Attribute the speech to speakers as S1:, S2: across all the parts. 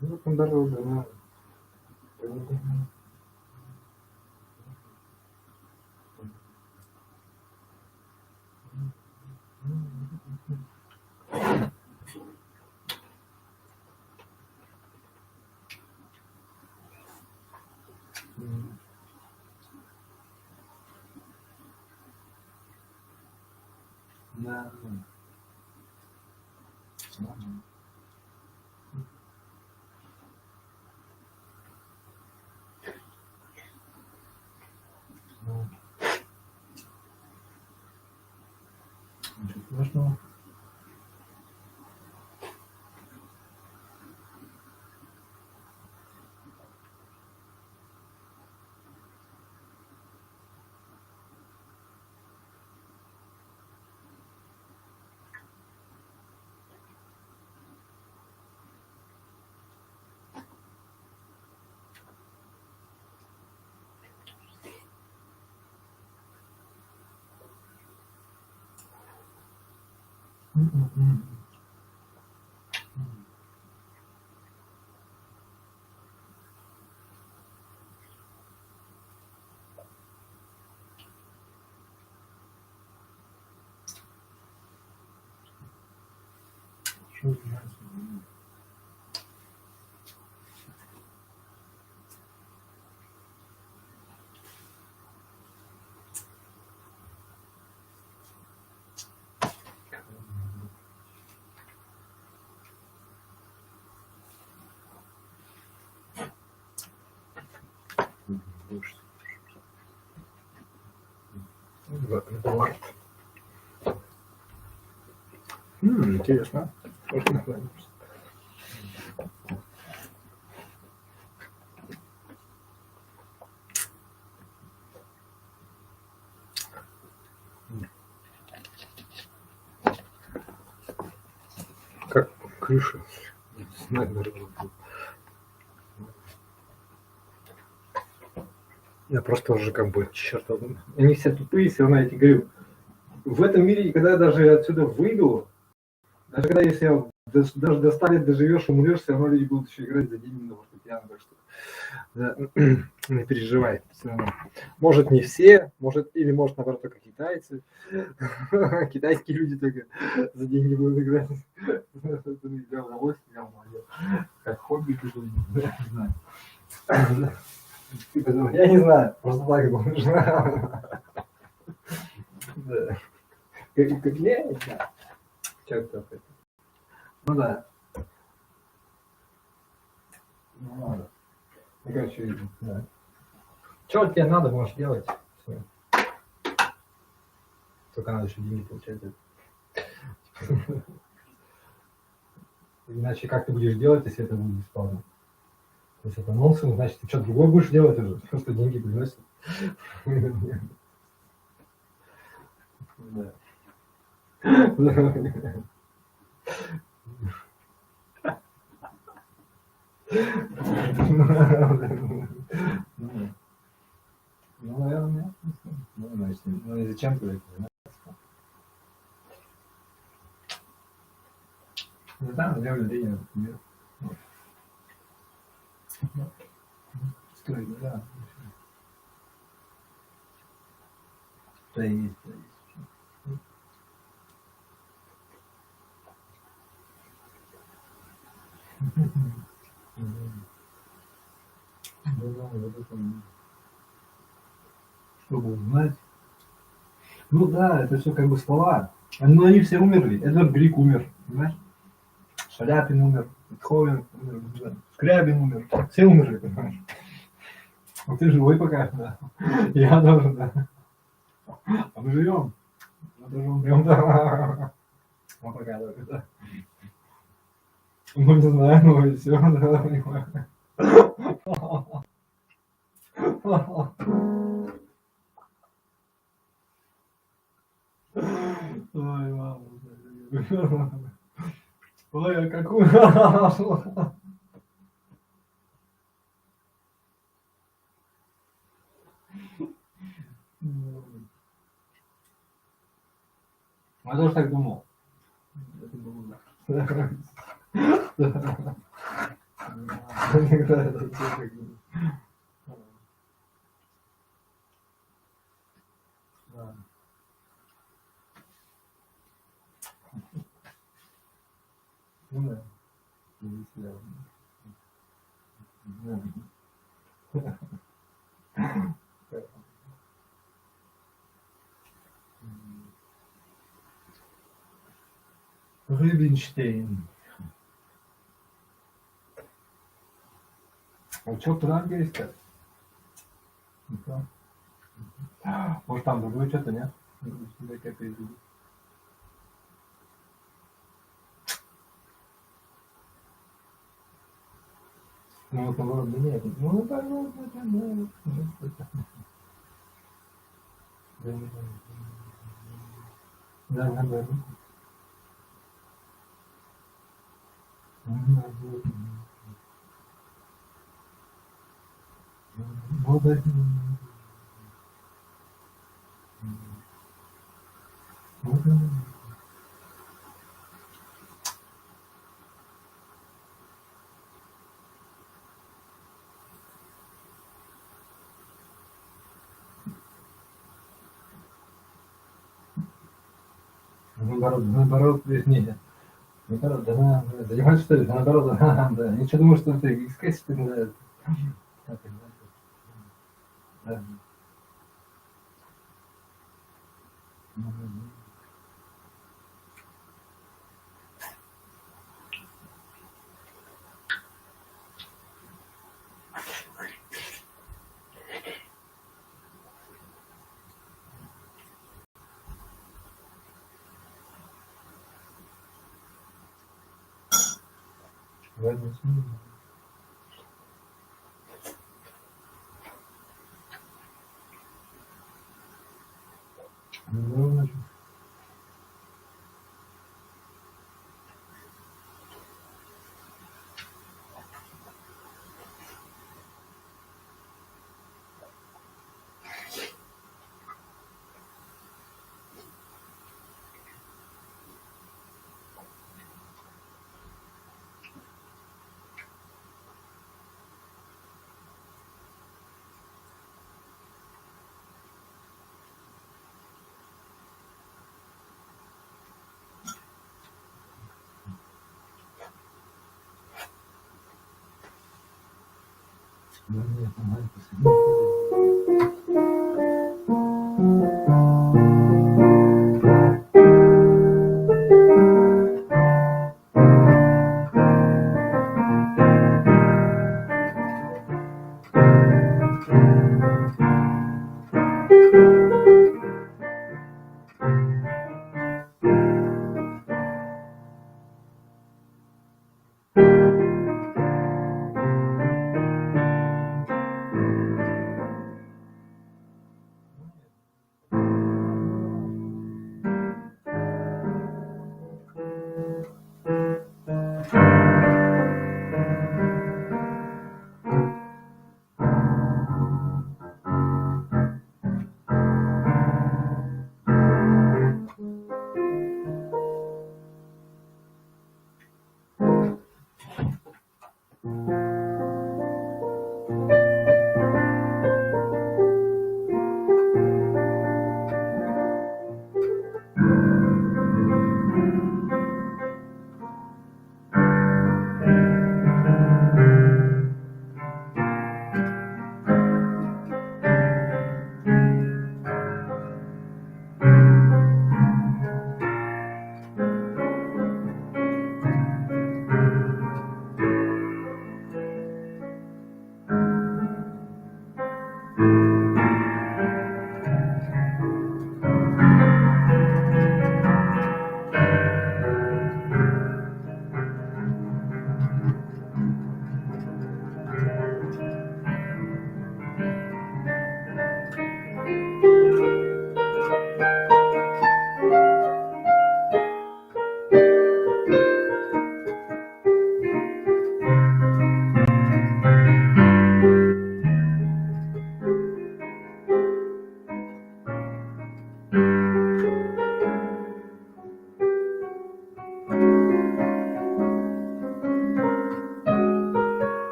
S1: Ну, там дорога, да. Да. Ничего страшного. Что это? Интересно. Как крыша. Я просто уже как бы, черт, они все тупые, все равно, я тебе говорю, в этом мире, когда я даже отсюда выйду, даже когда если я даже до 100 лет доживешь, умрешь, все равно люди будут еще играть за деньги на фортепиано, так что да, не переживай, все равно. Может не все, может, или может наоборот только китайцы, китайские люди только за деньги будут играть, для удовольствия, как хобби, не знаю. Я не знаю, просто так думаешь. Да. Как я, человек такой. Ну да. Ну ладно. Ну короче, видно, да. Что тебе надо, можешь делать. Все. Только надо еще деньги получать. Иначе как ты будешь делать, если это будет бесплатно? Если это нонсенс, значит ты что-то другое будешь делать уже, просто деньги приносят. Да. Ну, наверное, ну, значит, ну и зачем ты это? Не знаю, для людей, например. Стоит, да. То есть, то есть. Чтобы узнать. Ну да, это все как бы слова. Но они все умерли. Эдвард Грик умер, понимаешь? Шаляпин умер, Бетховен умер, Скрябин умер. Все умерли, понимаешь? А ты живой пока, да. Я тоже, да. А мы живем. Мы тоже умрем, да. Мы пока только, да. Ну не знаю, ну и все, да, понимаю. Ой, мама. Ой, а какую... Я тоже так думал. Иногда это все так думаю. Ну да. Рубинштейн. А что, куда английское? Может там другое что-то, нет? Какая-то из других. Ну вот наоборот, да нет. Ну да, ну да, да, да. Наоборот, нет. Наоборот, да, заниматься что ли? Наоборот, да. Ничего думаю, что ты искать, что ли, да. Да. Ладно, ну,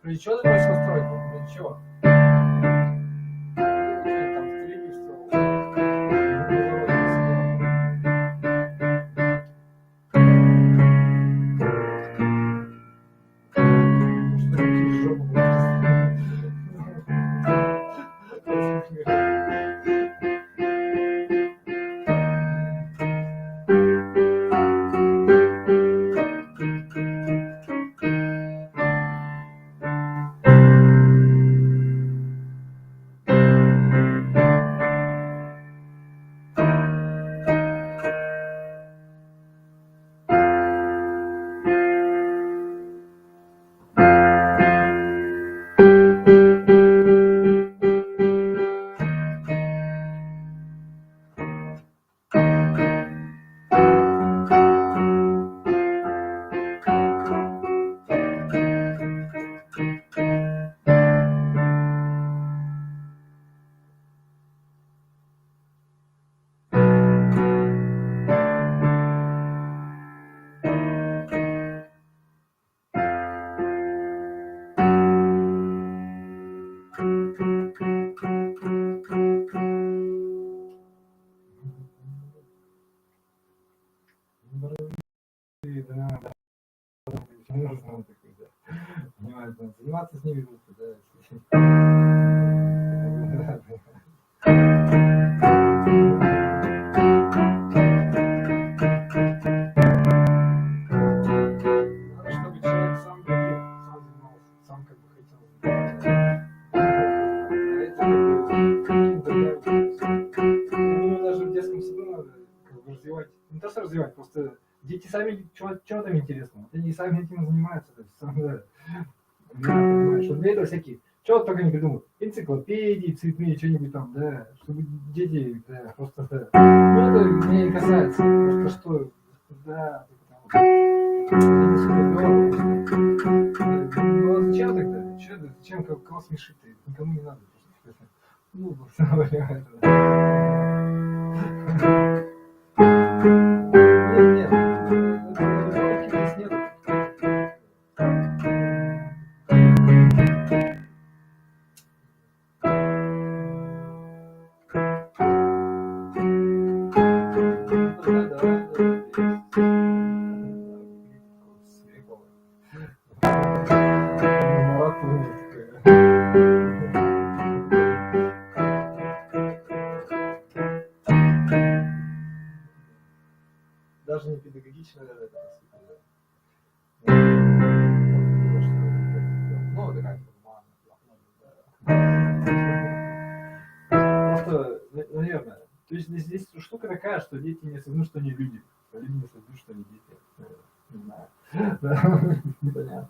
S1: Или что ты бросил строить? Или чего? Там стрелки заниматься с ними лучше, да. Чтобы человек сам хотел, сам занимался, сам как бы хотел. Ну, даже в детском саду надо как бы развивать. Не то, что развивать, просто дети сами чего там интересно. Вот они сами этим занимаются. То есть, сам, да. Понимаешь, вот для этого всякие, чего только не придумают. Энциклопедии цветные, что-нибудь там, да, чтобы дети, да, просто, да. Ну, это меня не касается, просто что, да, потому что я не кого смешит, никому не надо. Ну, нет, здесь нет. Даже не педагогично это действительно. Ну, это как-то просто, наверное. То есть здесь штука такая, что дети не осознают, что они люди. А люди не осознают, что они дети. Не знаю. Непонятно.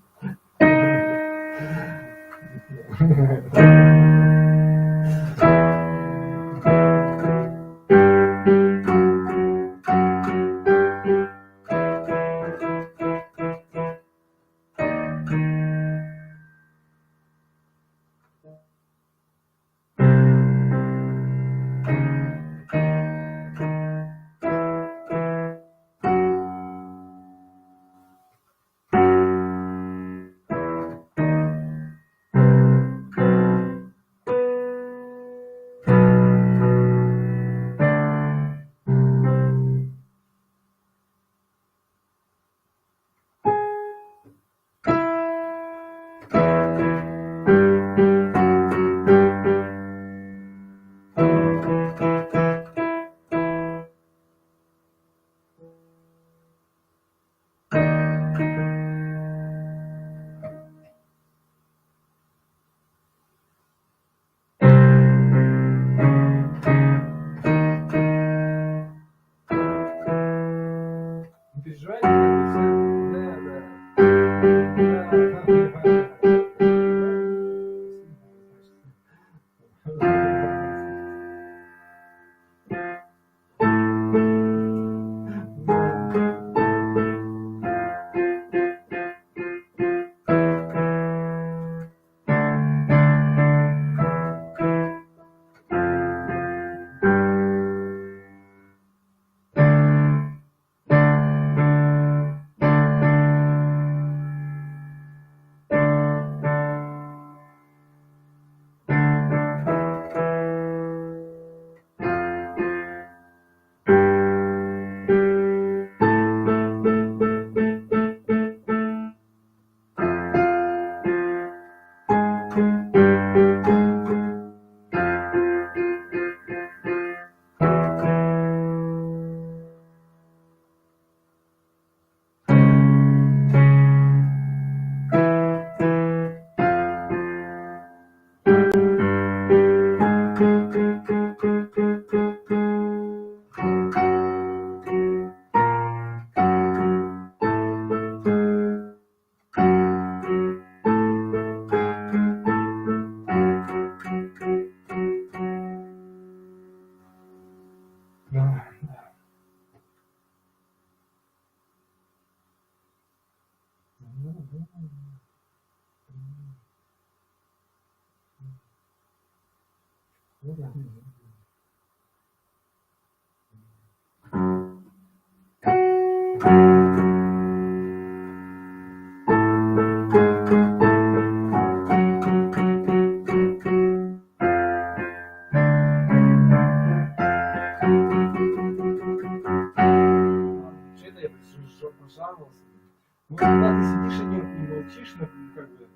S1: Ну, когда ты сидишь один и молчишь, ну, как бы,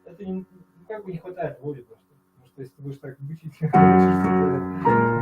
S1: это не, ну, как бы не хватает воли просто. Потому что если ты будешь так бычить, просто какие-то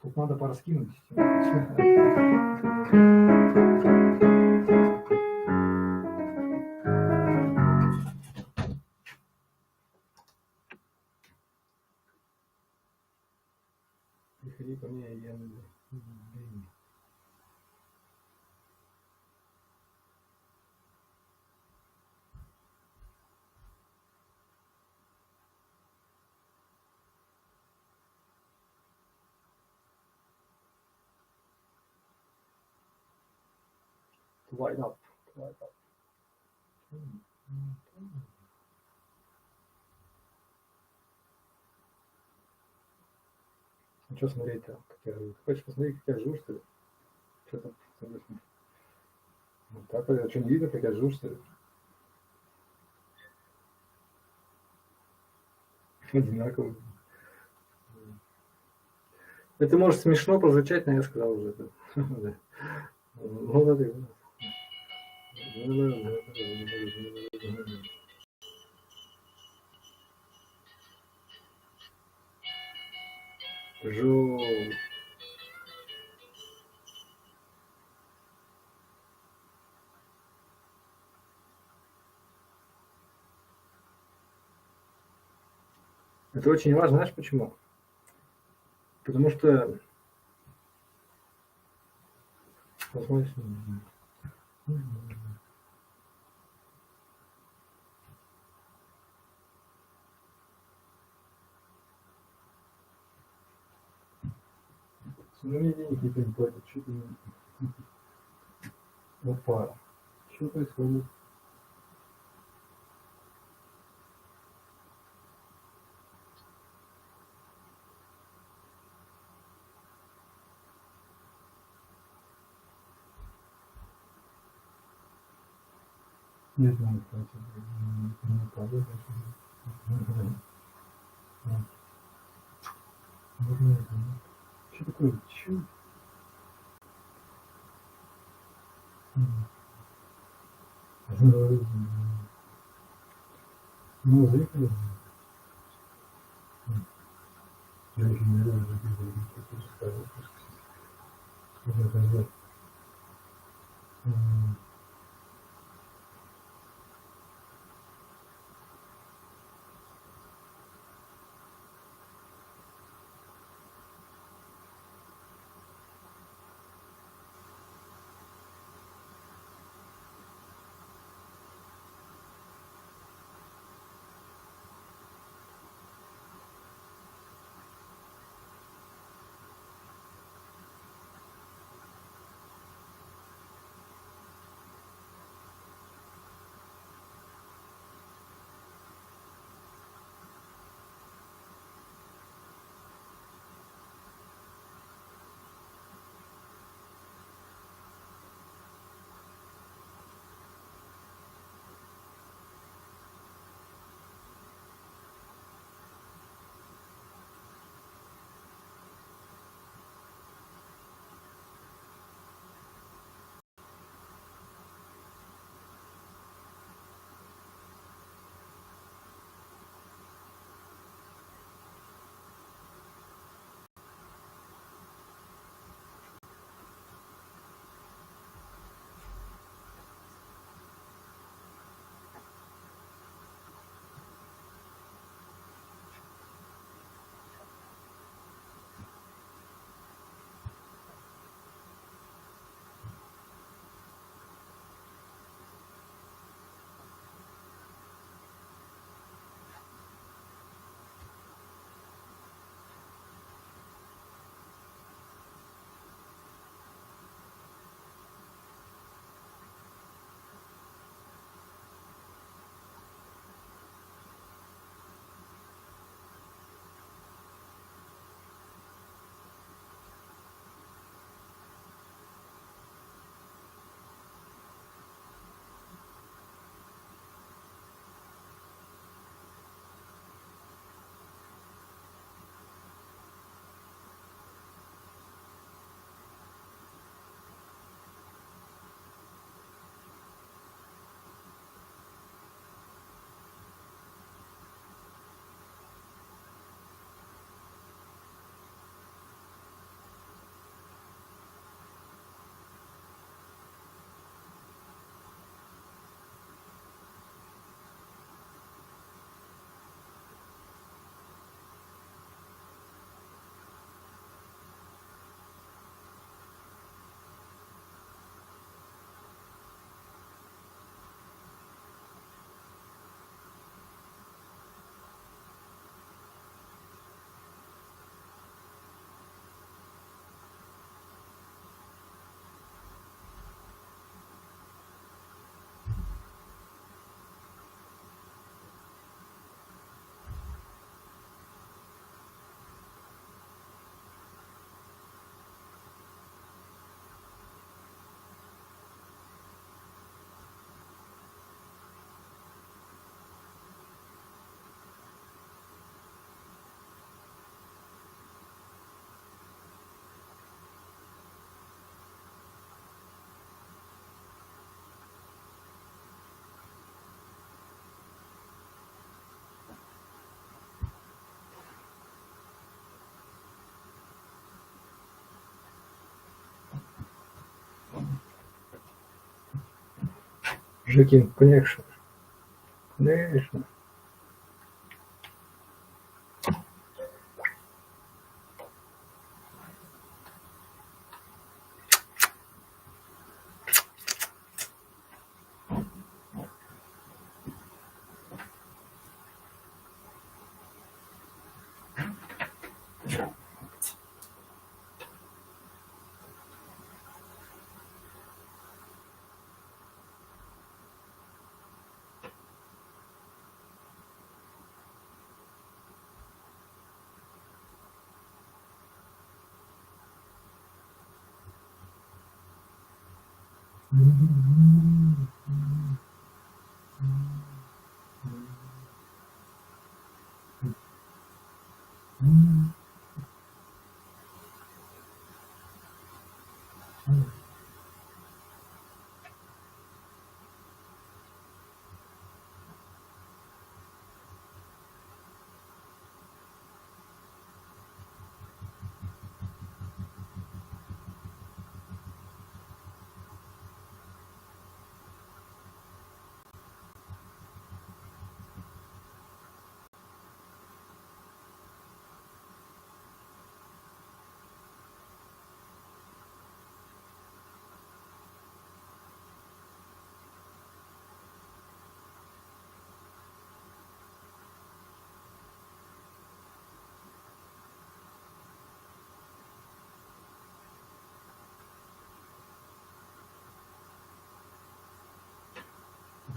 S1: Тут надо пораскинуть. Приходи ко мне, я light up. Ну что смотреть-то, как я живу? Ты хочешь посмотреть, как я живу, что ли? Что там? Вот так вот, что не видно, как я живу, что ли? Одинаково. Это может смешно прозвучать, но я сказал уже это. Ну, вот это. Жёлтый. Это очень важно, знаешь почему? Потому что мне денег никто не платит, что-то опа. Что происходит? Не знаю, кстати, не падает. Что такое? Чё? Ну, заехали. Я еще не знаю, Жеки, конечно. Конечно.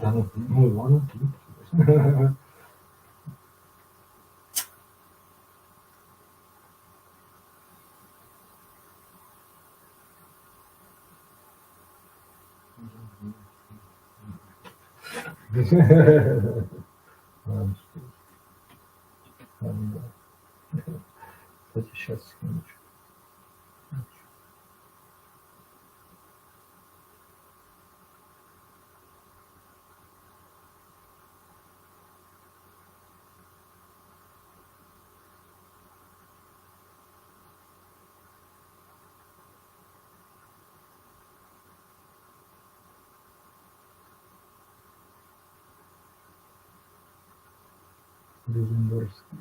S1: Да, ну ладно. Ладно, что ли. Ладно, да. Кстати, сейчас, секундочку. Деземборский.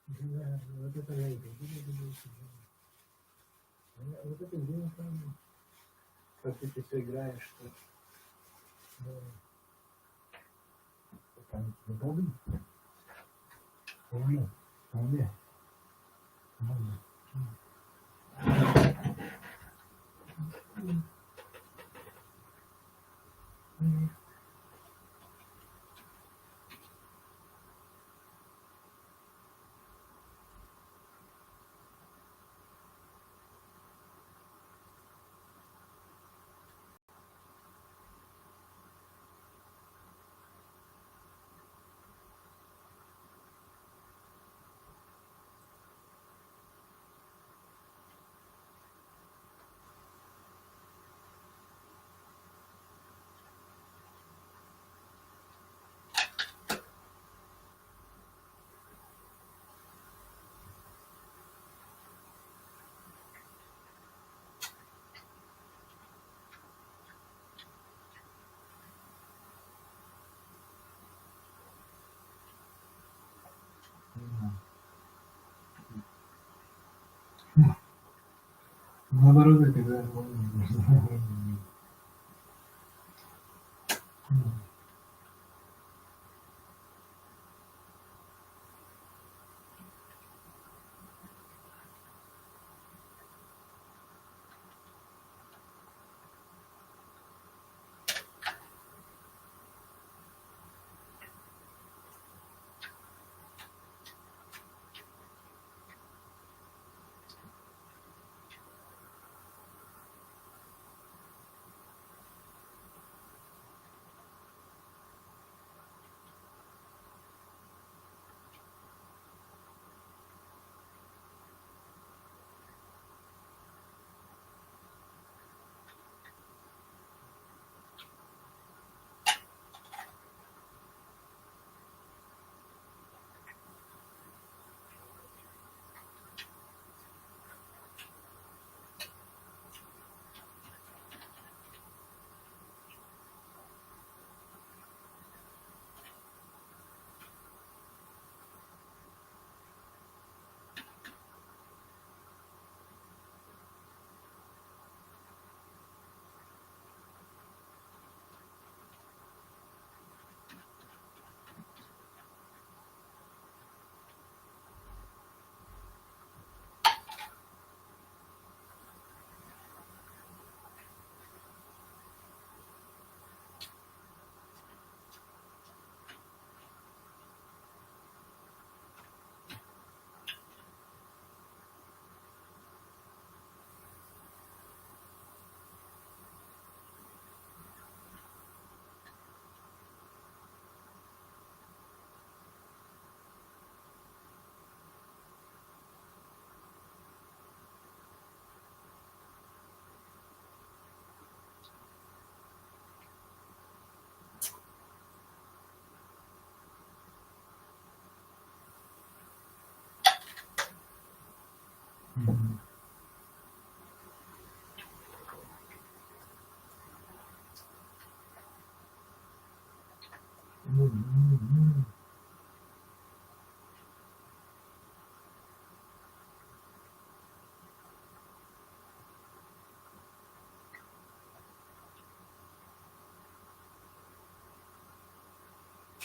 S1: Да, вот это я иду. Вот это где там, как ты все играешь, что там удобно. Помню. Наоборот, это да.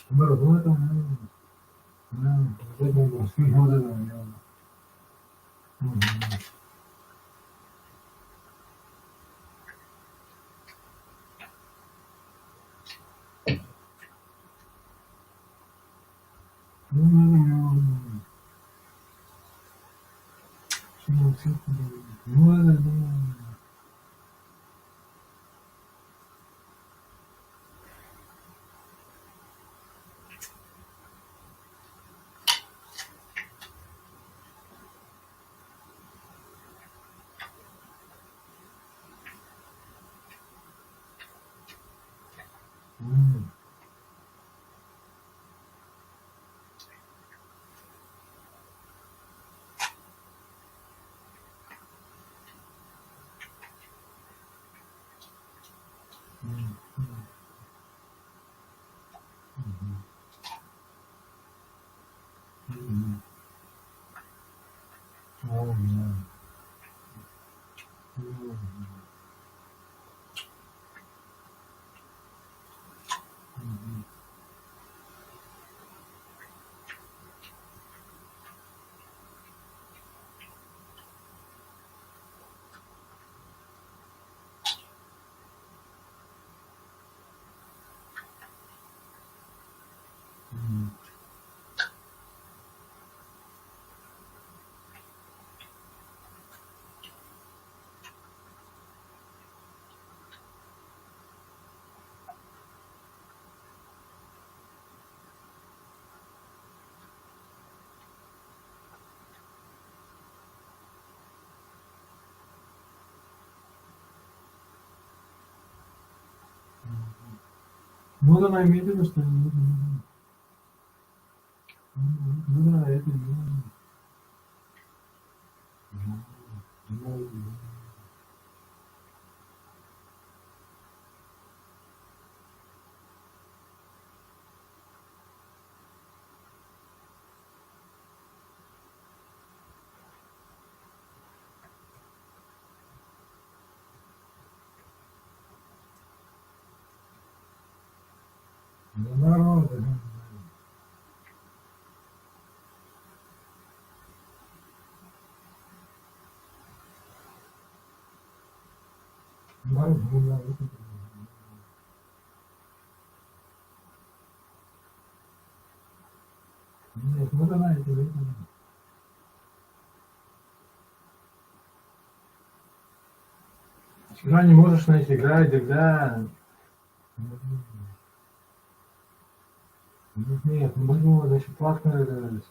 S1: Наоборот, ну это, вот это, Вот она имеет в виду, что да, это народ. Нет, вот она это видно. Когда не можешь найти играть, тогда... Нет, мы будем, значит, платно смотреть.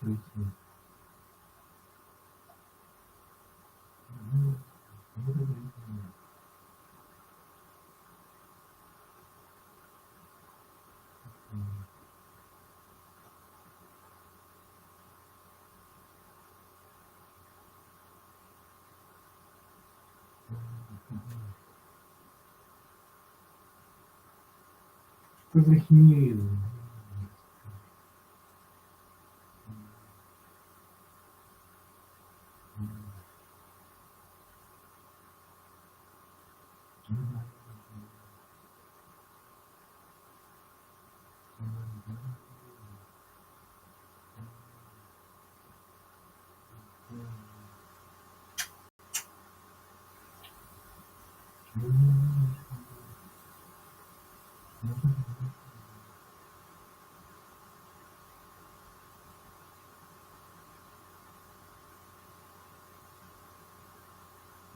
S1: Что за химия?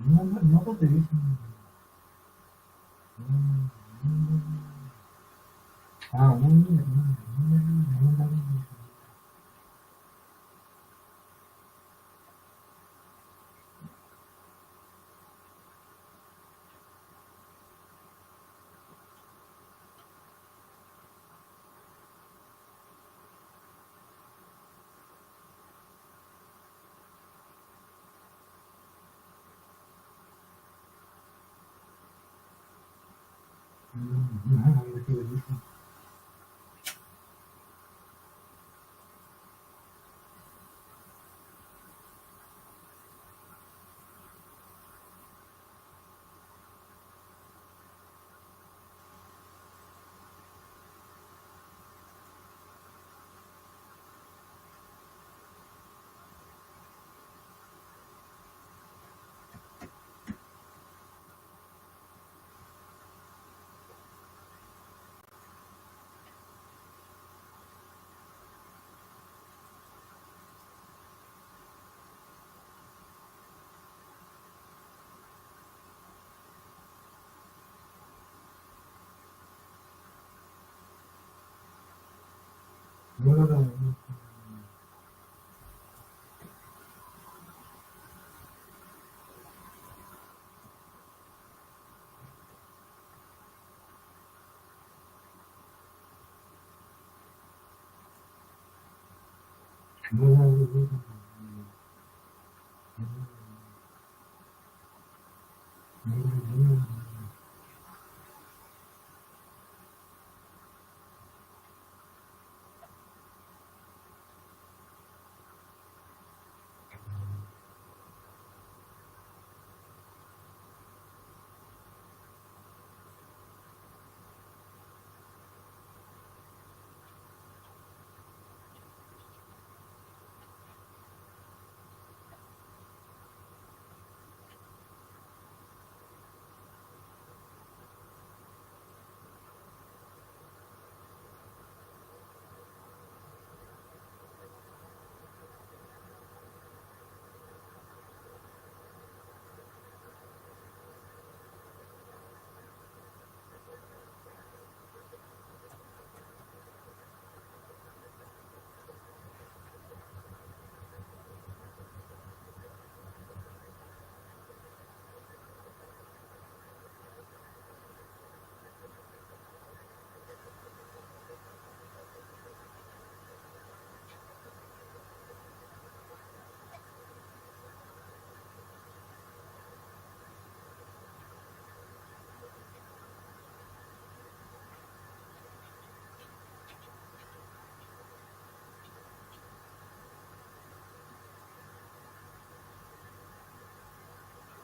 S1: Ну, вот и весь. Ну нет, да.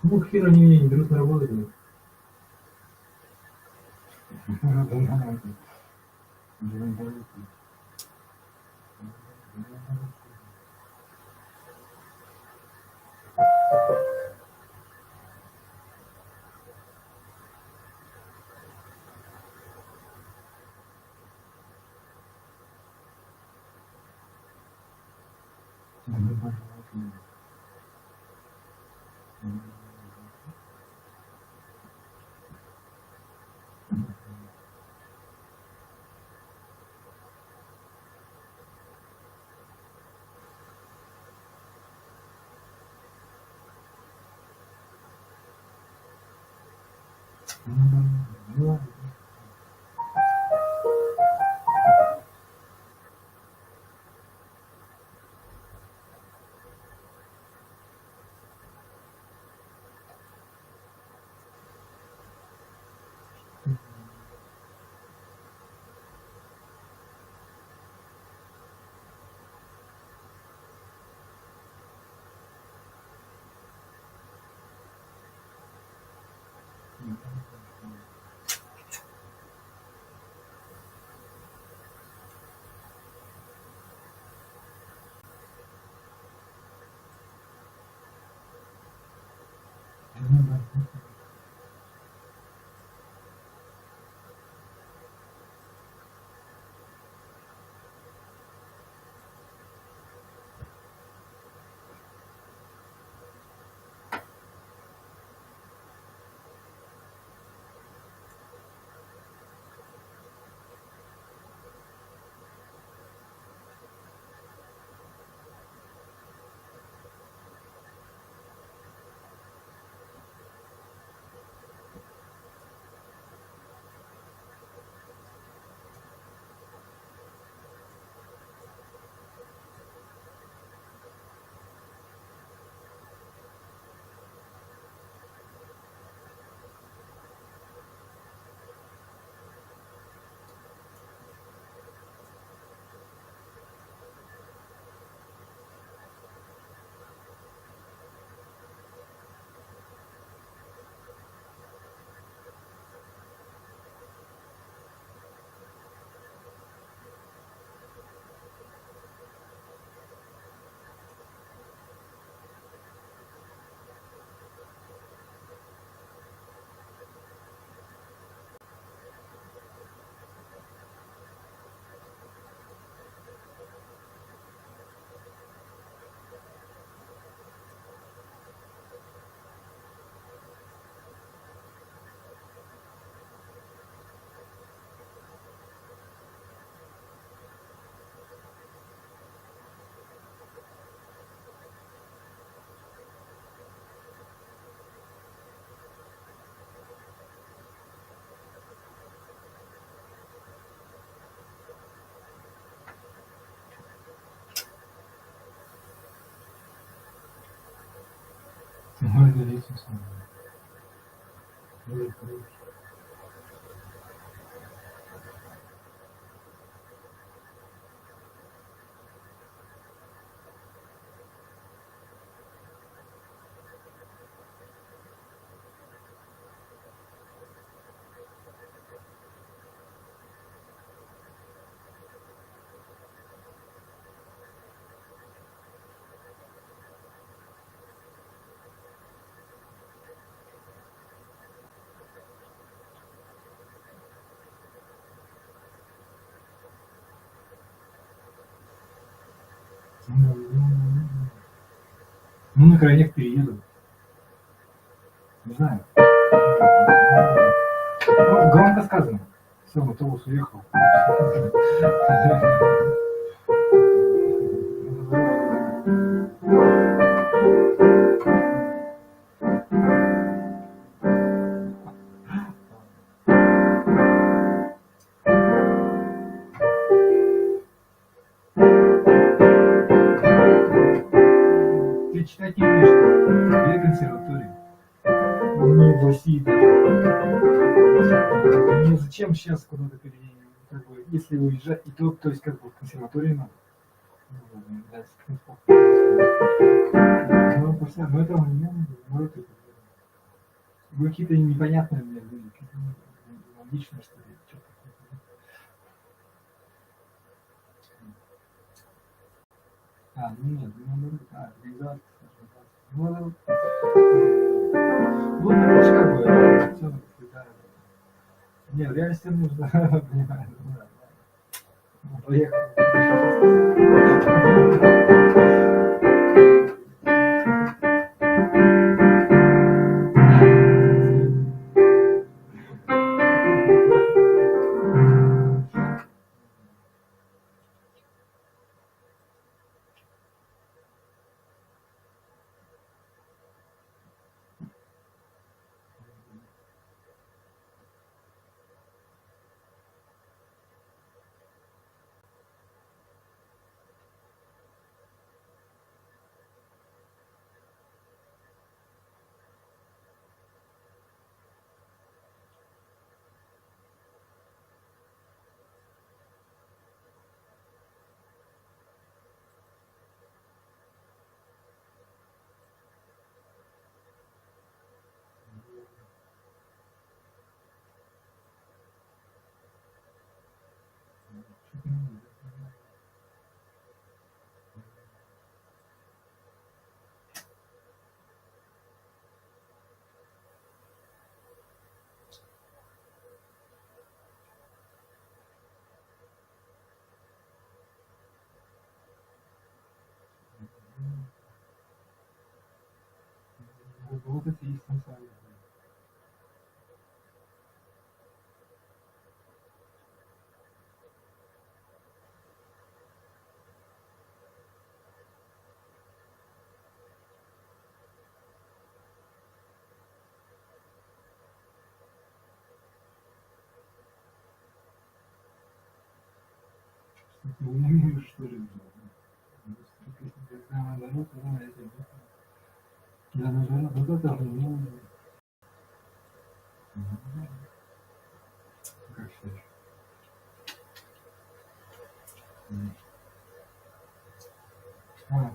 S1: Ну, к херу они меня не берут на работу. Ну, на крайних перееду. Не знаю. Ну, громко сказано. Все, автобус уехал. Ты читать не умеешь, где консерватория? Не в России даже. Мне зачем сейчас куда-то как бы, если уезжать, и то есть как бы в консерватории надо. Ну, это мне может это. Вы какие-то непонятные мне люди, какие-то логичные, что ли, что-то такое. Нет, организация. Ну, это ж как бы, всё, да. Не, в реальности нужно, понимаю, да. Поехали. Вот это и есть самсара. Ты умеешь, что ли? Когда наоборот, да, наоборот, вот это же, ну, как считаешь? А,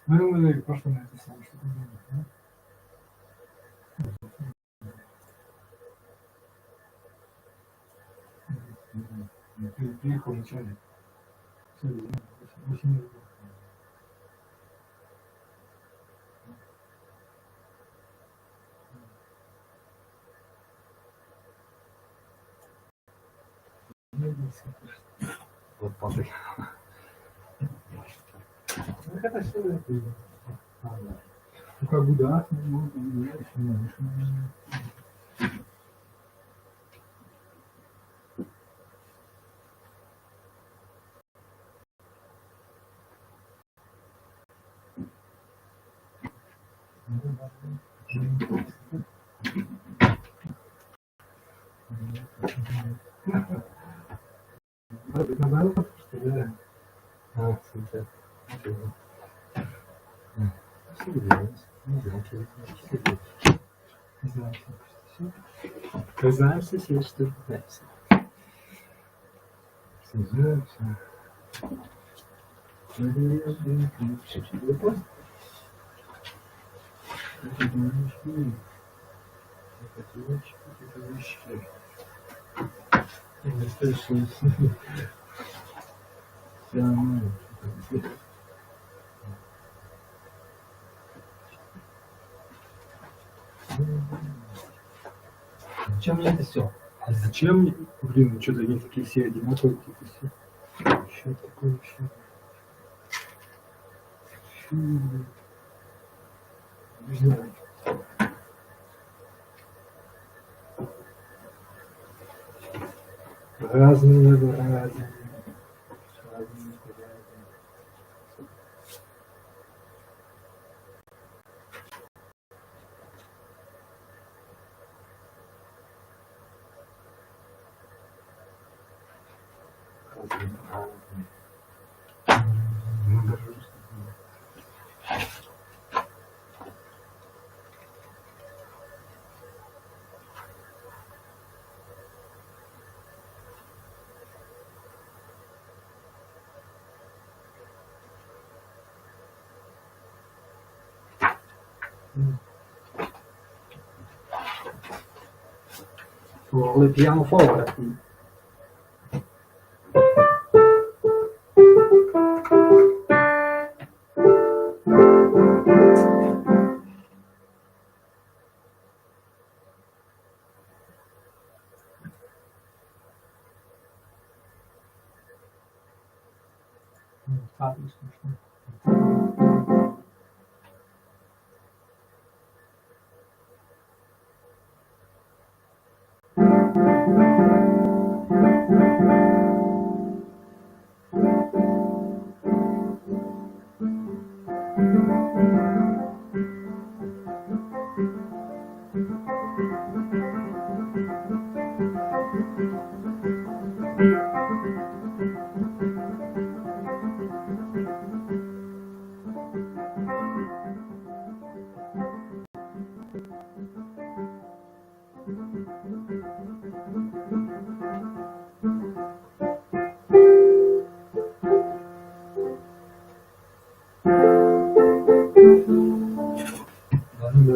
S1: Мы в прошлом на это сами что-то делали, да? Ты приехал в начале. Все, 8 лет. Вот папы. Ну, это все это. Да. Ну, как бы, да, ну, наоборот, что да. Всегда. Всегда. Не знаю, что это. Не знаю, что все. Признаемся себе, что пытаемся. Всегда, все. Зачем мне это все? А зачем мне? Блин, что-то они такие все одинаковые, какие-то все. Что такое еще? Не знаю. Разные. Le piano forte.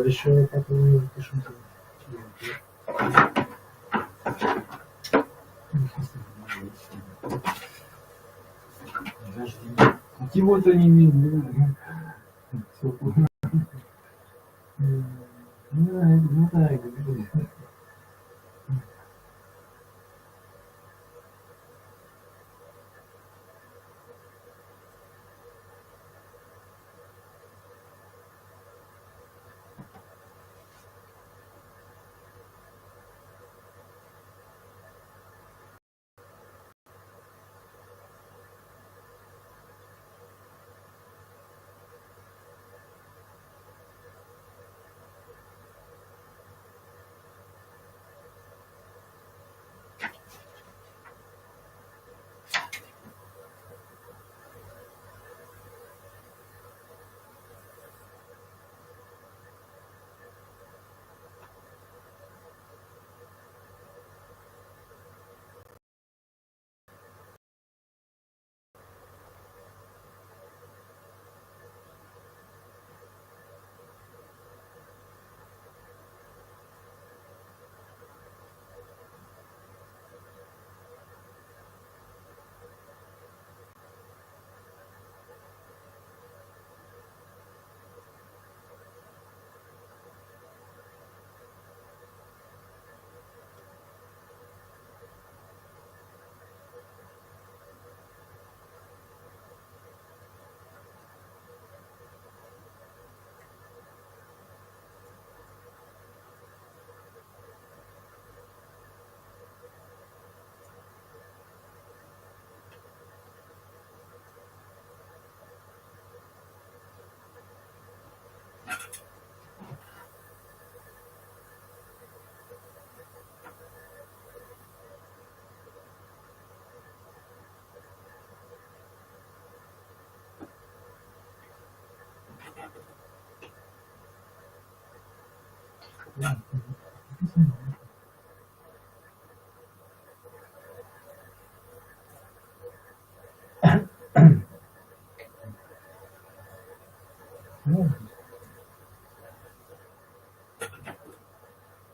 S1: Еще как-то пишем. Чего-то не имеет. Не знаю.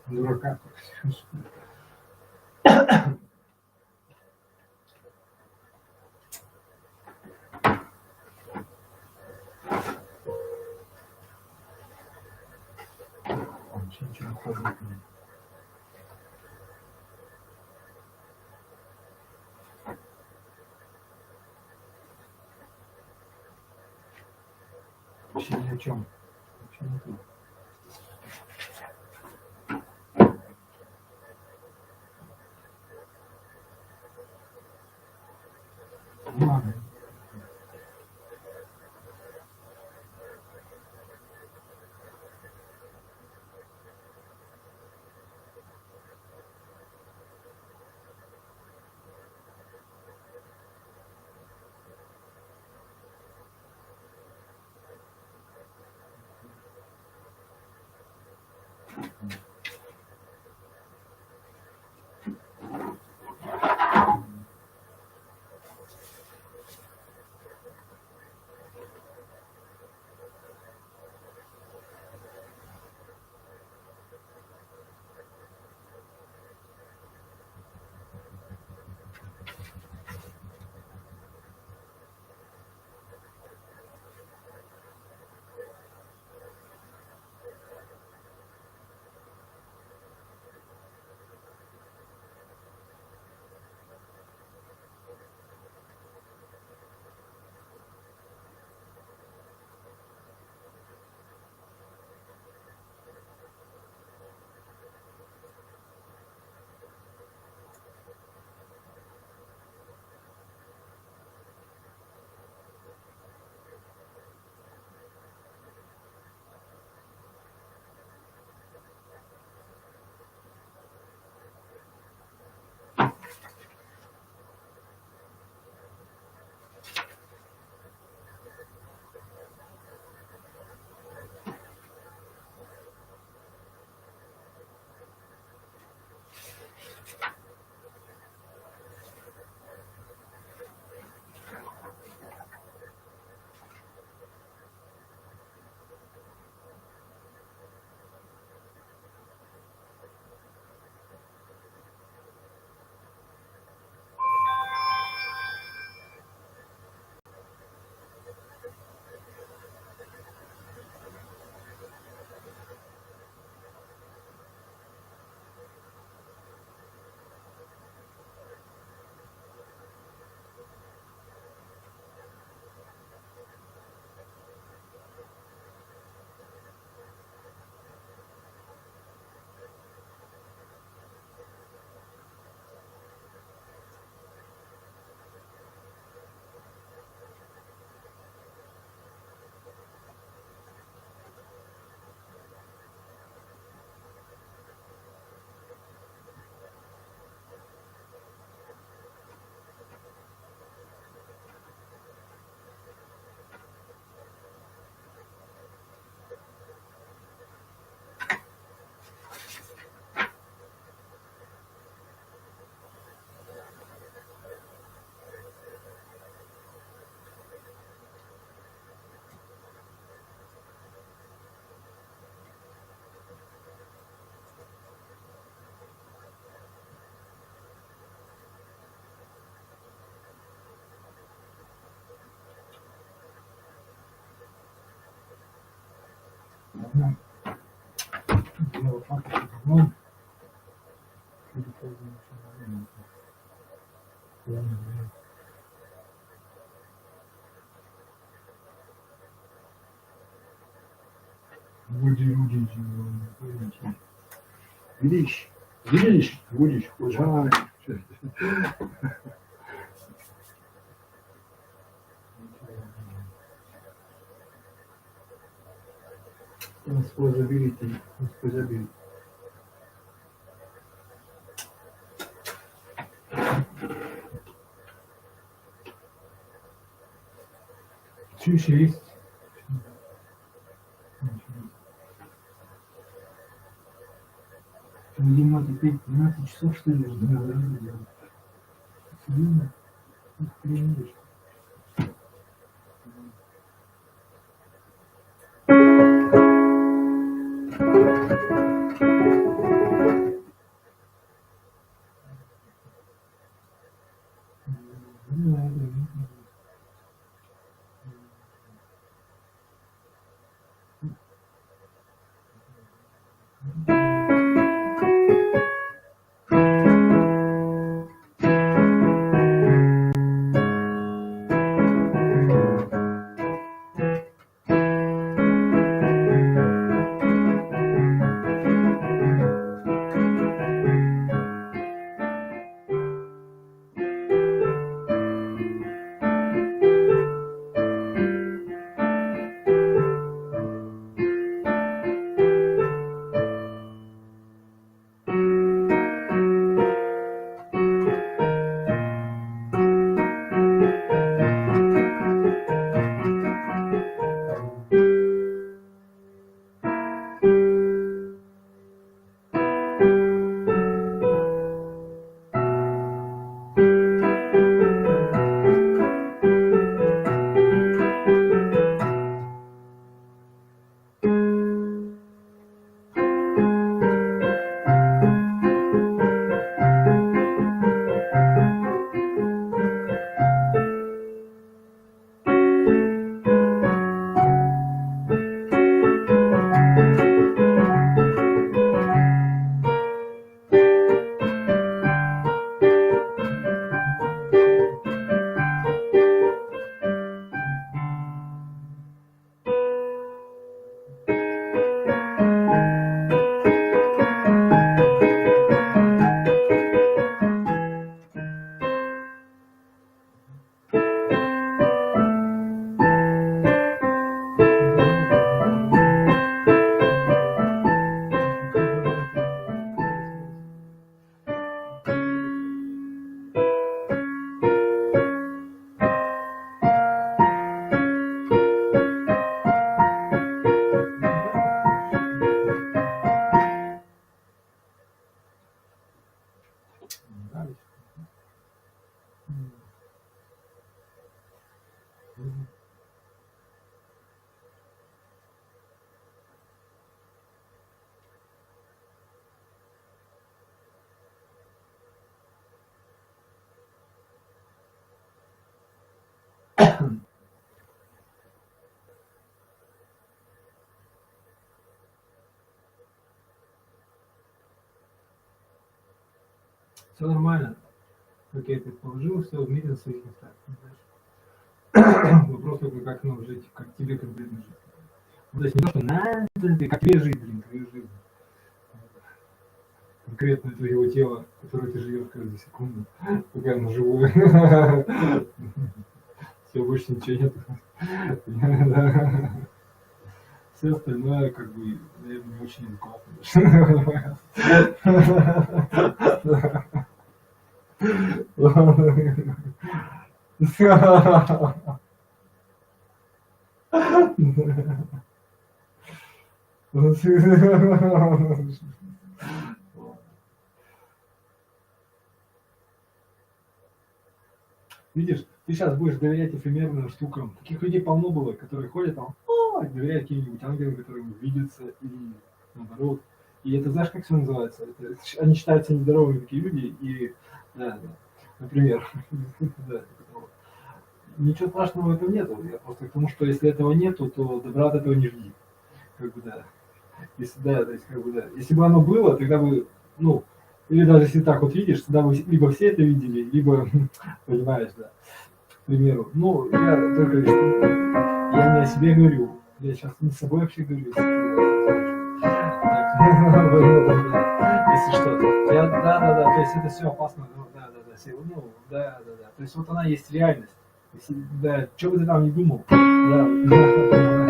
S1: Дурака. Вообще ничего не ходит. Вообще ни о чем. Вообще не то. Ладно. Ага. Я вот так вот возьму. Видишь, будешь, пожалуй. Responsibility. Чуть есть. Видимо, теперь 12 часов, что ли, разговаривать делать. Видно? Охренеть. Все нормально, как я это предположил, все в мире на своих местах. Вопрос только, как нам жить, как тебе конкретно жить. Ну, то есть не то, что надо, как тебе жить, блин, твою жизнь. Конкретно твоего тела, которое ты живешь каждую секунду, пока оно живое. Все, больше ничего нет. Все остальное, как бы, наверное, не очень адекватно. Видишь, ты сейчас будешь доверять эфемерным штукам. Таких людей полно было, которые ходят там, доверяют каким-нибудь ангелам, которые видятся, или наоборот. И это, знаешь, как все называется? Они считаются нездоровыми такие люди, и, да, например, да, ничего страшного в этом нету. Я просто к тому, что если этого нету, то добра от этого не жди. Как бы, да. Если, да, то есть, как бы, да. Если бы оно было, тогда бы, ну, или даже если так вот видишь, тогда вы либо все это видели, либо, понимаешь, да, к примеру. Ну, я только я не о себе говорю, я сейчас не с собой вообще говорю, если что. Да, то есть это все опасно, да, ну, да. То есть вот она есть реальность. Если, да, что бы ты там ни думал, да, ну вот она,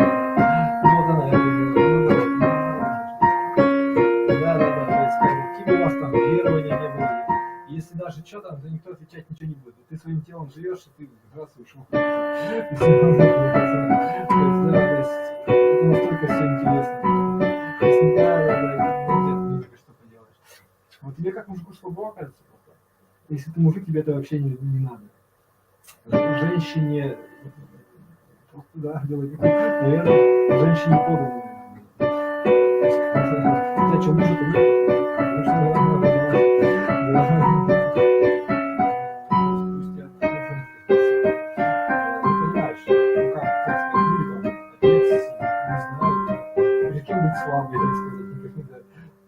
S1: да, то есть какие бы у вас там верования не было, если даже что там, то никто отвечать ничего не будет. Ты своим телом живешь, и ты здравствуешь, это настолько все интересно. Если да, что поделаешь. мужику слабо, оказывается, просто. Если ты мужик, тебе это вообще не надо. Женщине, просто, да, делать, наверное, женщине подано. Хотя, что мужик нет, потому что понимаешь, ну как, отец, не знаю, при кем быть слабой, так сказать, никаких, да.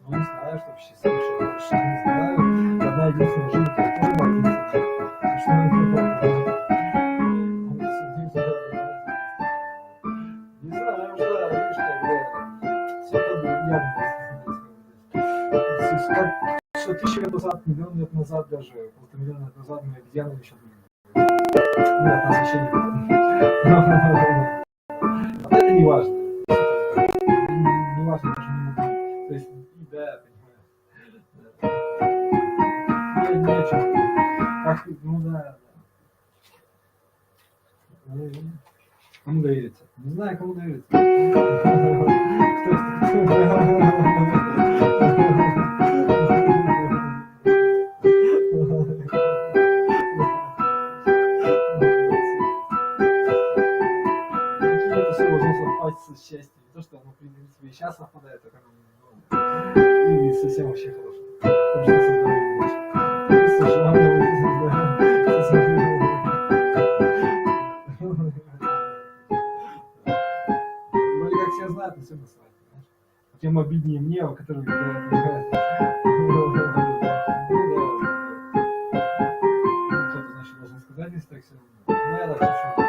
S1: Ну, не знаю, что вообще слышал, вообще не знаю. Одна единственная жизнь, тоже боится. Что не знаю, да, видишь, как все это явно. Что 1000 лет назад, миллион лет назад даже, полтора лет назад мы обезьянами еще были. Нет, нас еще не было. Но это не важно. Не важно, даже не могу. То есть, да, понимаю. Не о чем. Как, ну да. Кому довериться? Не знаю, кому довериться. Какие-то сложно совпасть с счастьем. Не то, что оно, в принципе, и сейчас совпадает, так оно и совсем вообще хорошо. Вроде как все знают, но все насрать, понимаешь? Тем обиднее мне, у которых кто-то, значит, должен сказать, если так все. Ну, я так шучу.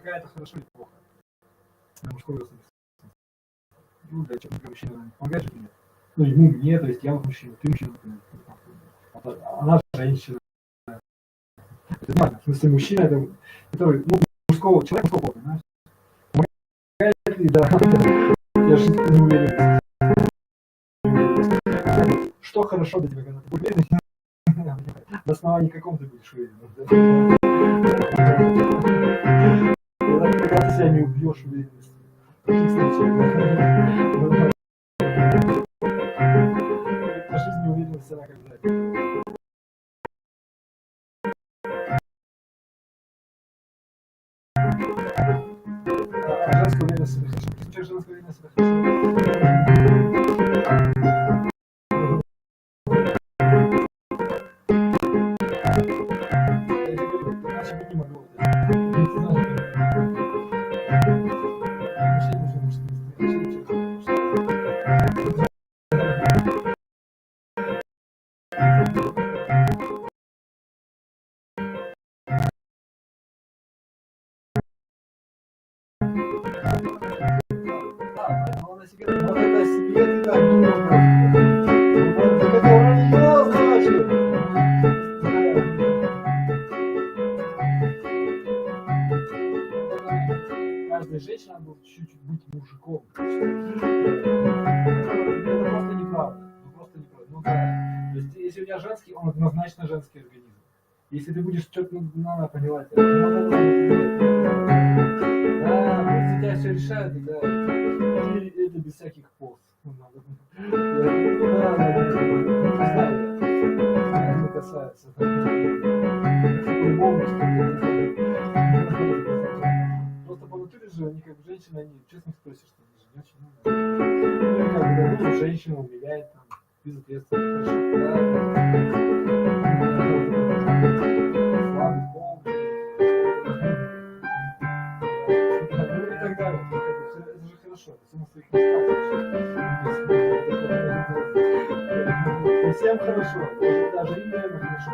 S1: Это хорошо или плохо? На мужской особенности. Ну, для человека мужчина помогает же тебе. Ну, ему мне, то есть я вот мужчина, ты мужчина. Она женщина. Это нормально. В смысле, мужчина, это который, ну, мужского человека, мужского пола, понимаешь? Помогает ли, да. Я же не уверен. Что хорошо для тебя, когда ты будешь уверен? На основании каком ты будешь уверен? Когда ты себя не убьешь уверенностью. В таких случаях. По жизни уверенность она когда. Женская уверенность это хорошо. Сейчас женская уверенность это хорошо. Иначе бы не могло. Каждая женщина должна чуть-чуть быть мужиком. Это просто неправильно. тебя женский, он однозначно женский организм. Если ты будешь что-то, ну, она поняла тебя. Да, за тебя все решают, да. И это без всяких поз. Не касается. Просто по натуре же они как бы женщины, они честно спросят, что они же не очень. Ну, как бы, женщина умиляет там, безответственно, слабый пол, ну и так далее. Это же хорошо, это все на своих местах. Всем хорошо, даже им, наверное, хорошо.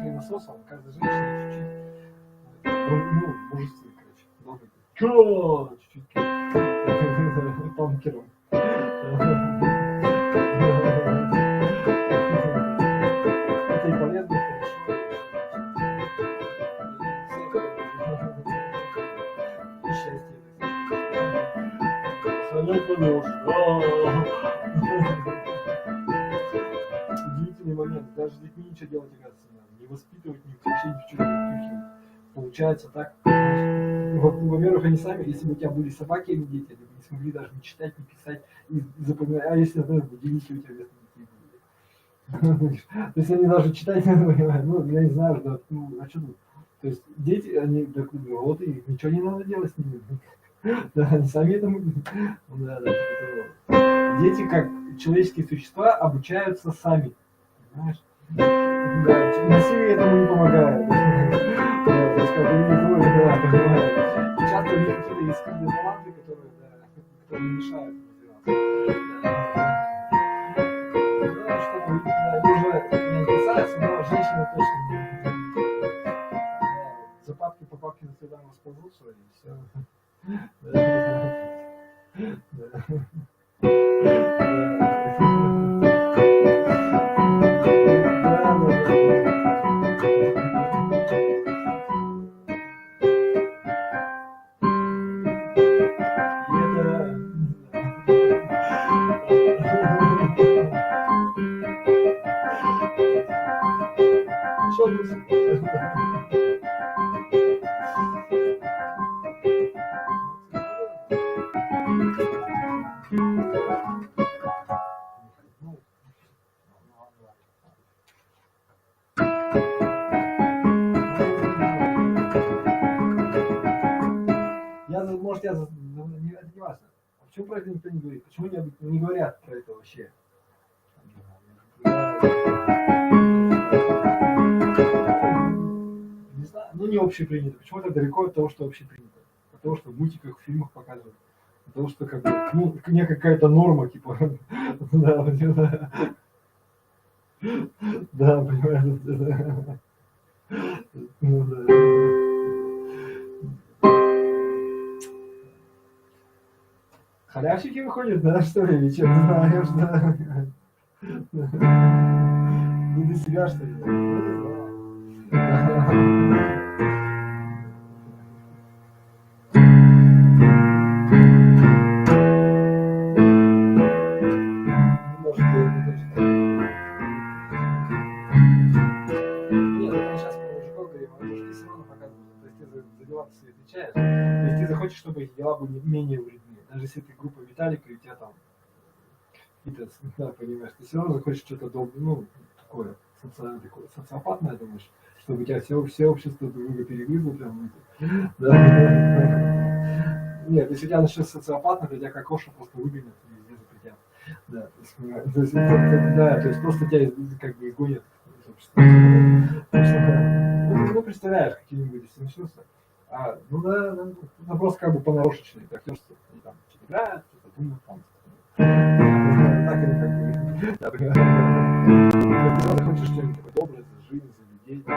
S1: Хренососом, каждой женщине чуть-чуть, мужественный, короче, должен быть. Чё? Чуть-чуть панкером. Это и полезно, и хорошо. И счастье. Саня понёс. Удивительный момент, даже с детьми ничего делать, оказывается, не воспитывать, вообще ничего не впихивать. Получается так. Во-первых, они сами, если бы у тебя были собаки или дети, они бы не смогли даже не читать, не писать, не запоминать. А если, например, будильники у тебя вместо детей были? То есть они даже читать не понимают. Ну, я не знаю, да, а что тут? То есть дети, они так, вот и ничего не надо делать с ними. Да, они сами этому. Дети, как человеческие существа, обучаются сами. Понимаешь? Да, насилие этому не помогает. Да, то есть как бы не будет, да, понимаешь. Часто у них какие-то есть скрытые таланты, которые мешают развиваться. Да, что-то они уже не касаются, но женщины точно не. За папки по папке на свидание расползутся и все. Может, это не важно. Почему про это никто не говорит? Почему не говорят про это вообще? Не знаю, ну не общепринято. Почему это далеко от того, что общепринято? От того, что в мультиках, в фильмах показывают. От того, что как бы, ну, не какая-то норма, типа. Да, да, понимаешь. Ну да. Халявщики выходят, да, что ли, или что? Не знаю, что. Не для себя, что ли? Может, нет, мы сейчас про мужиков говорим, а мужики все равно показывают. То есть ты за дела свои отвечаешь. То есть ты захочешь, чтобы эти дела были менее вредны. Даже если ты группа Виталика, и у тебя там какие-то, да, понимаешь, ты все равно захочешь что-то долго, ну, такое, социопатное, думаешь, чтобы у тебя все общество друг друга перегрызло прям. Да. Нет, если у тебя начнется социопатно, то тебя как кошка просто выгонят везде запретят. Да, то есть просто тебя как бы изгонят из общества. Ну, представляешь, какие-нибудь, если начнутся. Ну да, это просто как бы понарошечный, актерство. Они там что-то играют, что-то думают, там. Так или как бы. Да, ты хочешь что-нибудь такое доброе за жизнь, за людей, за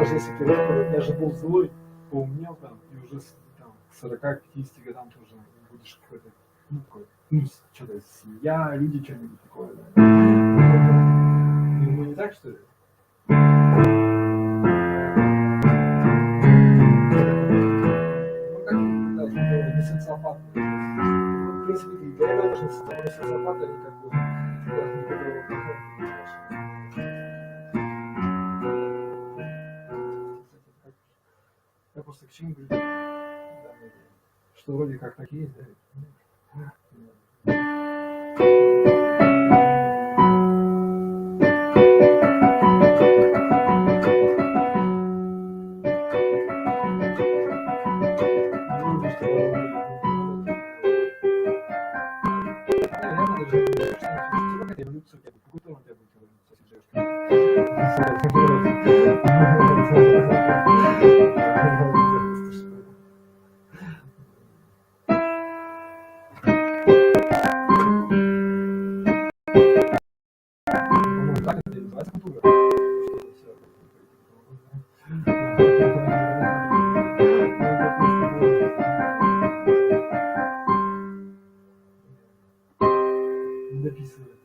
S1: даже если ты рэпер, даже был злой, поумнел там, и уже там, к 40-50 годам ты уже будешь какой-то, ну, что-то семья, люди, что-нибудь такое, да. Ну, не так, что ли? Ну, как, да, не социопат. В принципе, для этого даже социопат, они как бы, я просто к чему говорю, что вроде как так есть, да? Эволюция у тебя будет, какой-то у тебя будет эволюция, если живешь. По-моему, так это и называется культура. Дописывает.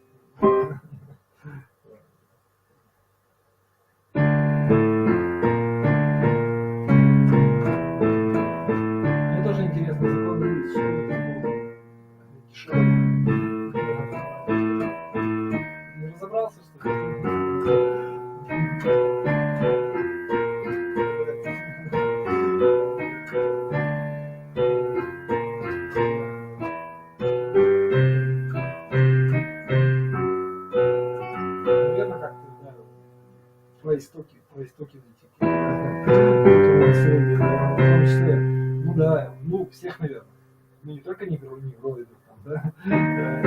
S1: Мне тоже интересно, закон улиц, что это такое? Дешевое. Не разобрался, что ли? Наверное, как-то, да, про истоки этики. В том числе, ну да, ну всех, наверное. Ну не только негроидов там, да? Да,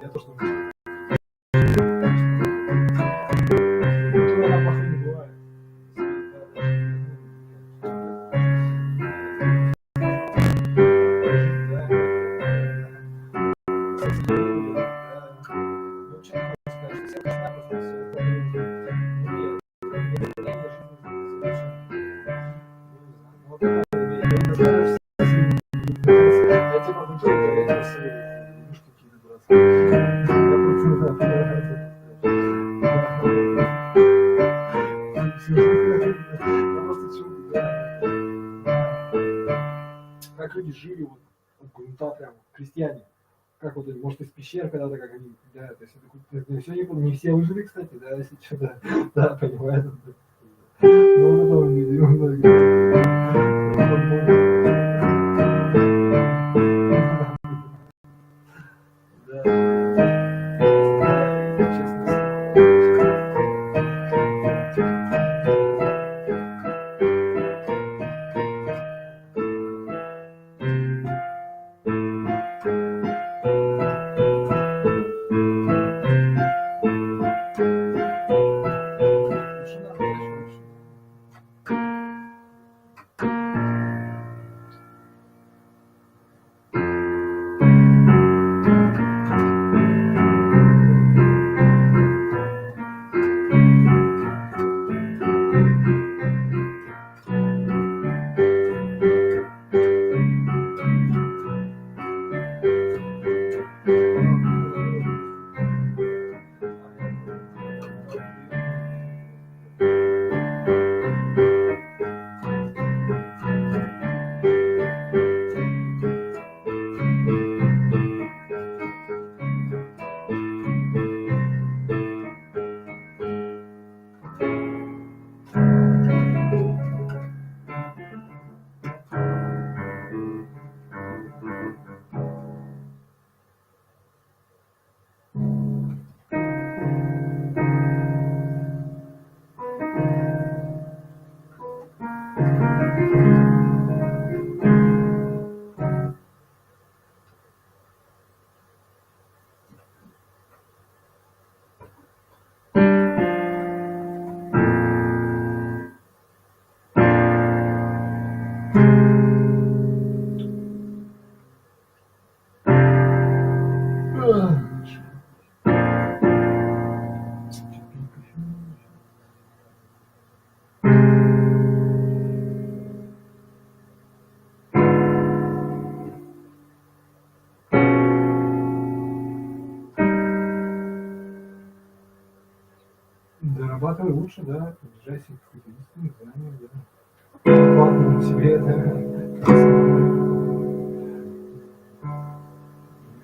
S1: я тоже думаю. Культура, она плохой не бывает. Как люди жили, вот, грунта прям, крестьяне. Как вот, может, из пещер когда-то, как они, да, то есть это все не все выжили, кстати, да, если что, да, понимаете. Ну, это видео, лучше, да, приближайся к истинному знанию, да. Главному себе, да.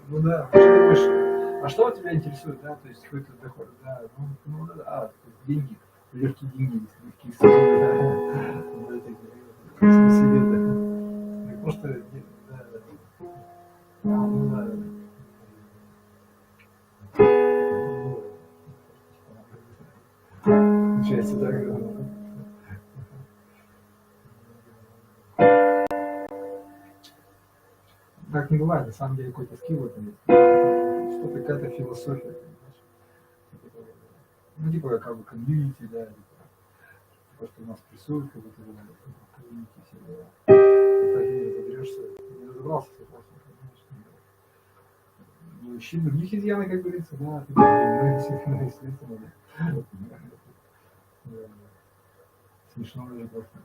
S1: Ну да, что ты думаешь, а что тебя интересует, да, то есть какой-то доход, да, ну да, то есть деньги, легкие деньги, легкие суммы, да, вот эти, в себе, да, и просто, да, ну да, получается так, так не бывает, на самом деле какой-то скилл в этом есть, что-то какая-то философия, понимаешь? Ну, типа, как бы комьюнити, да, типа, что у нас прессуют, как будто бы комьюнити, все дела. Так и не разобрешься, не разобрался с вопросом, конечно. Ну, ищи других изъяны, как говорится, да, ну, естественно, да. Смешно уже просто.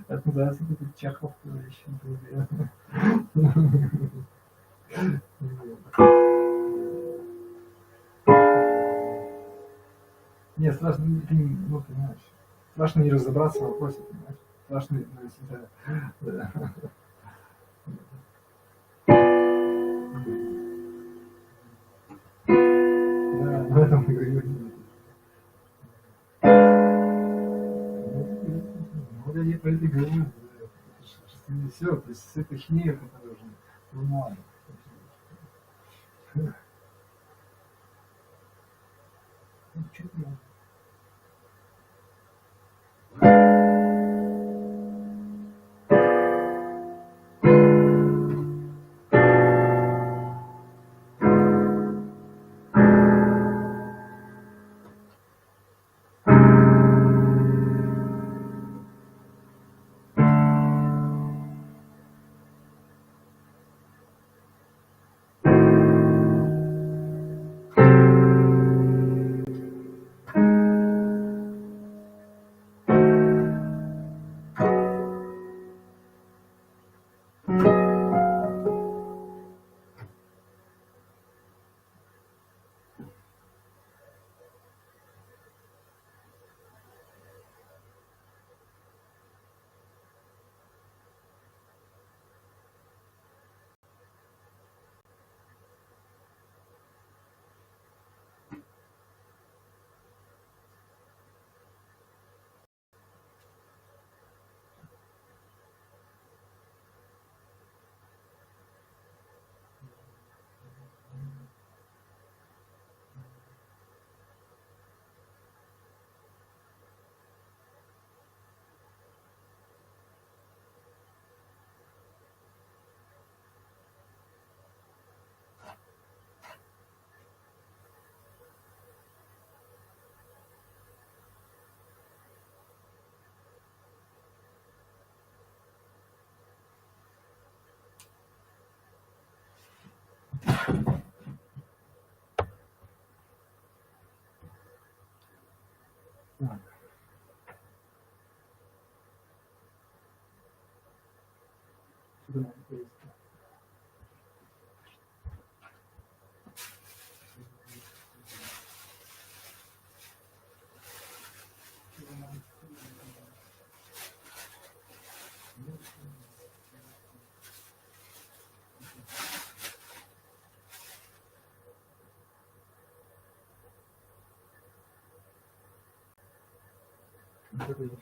S1: Это называется какой-то Чеховский вещи. Не, страшно, ты не, ну, понимаешь, страшно не разобраться в вопросе, понимаешь? Страшно, ну, если это, да. Да, в этом и говорю. Вот я про это говорю. Все, то есть с этой химией, которая уже, ну ладно. Что ты? Так. Сюда есть. Вот это есть.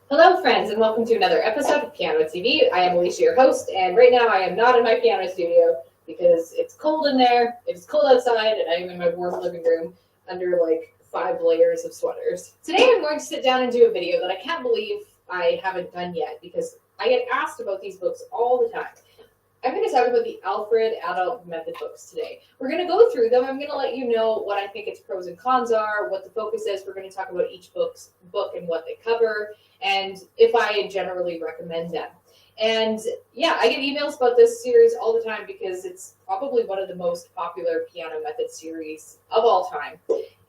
S2: Hello, friends, and welcome to another episode of Piano TV. I am Alicia, your host, and right now I am not in my piano studio because it's cold in there, it's cold outside, and I am in my warm living room under like 5 layers of sweaters. Today I'm going to sit down and do a video that I can't believe I haven't done yet because I get asked about these books all the time. I'm going to talk about the Alfred Adult Method books today. We're going to go through them. I'm going to let you know what I think its pros and cons are, what the focus is. We're going to talk about each book and what they cover, and if I generally recommend them. And yeah, I get emails about this series all the time because it's probably one of the most popular piano method series of all time.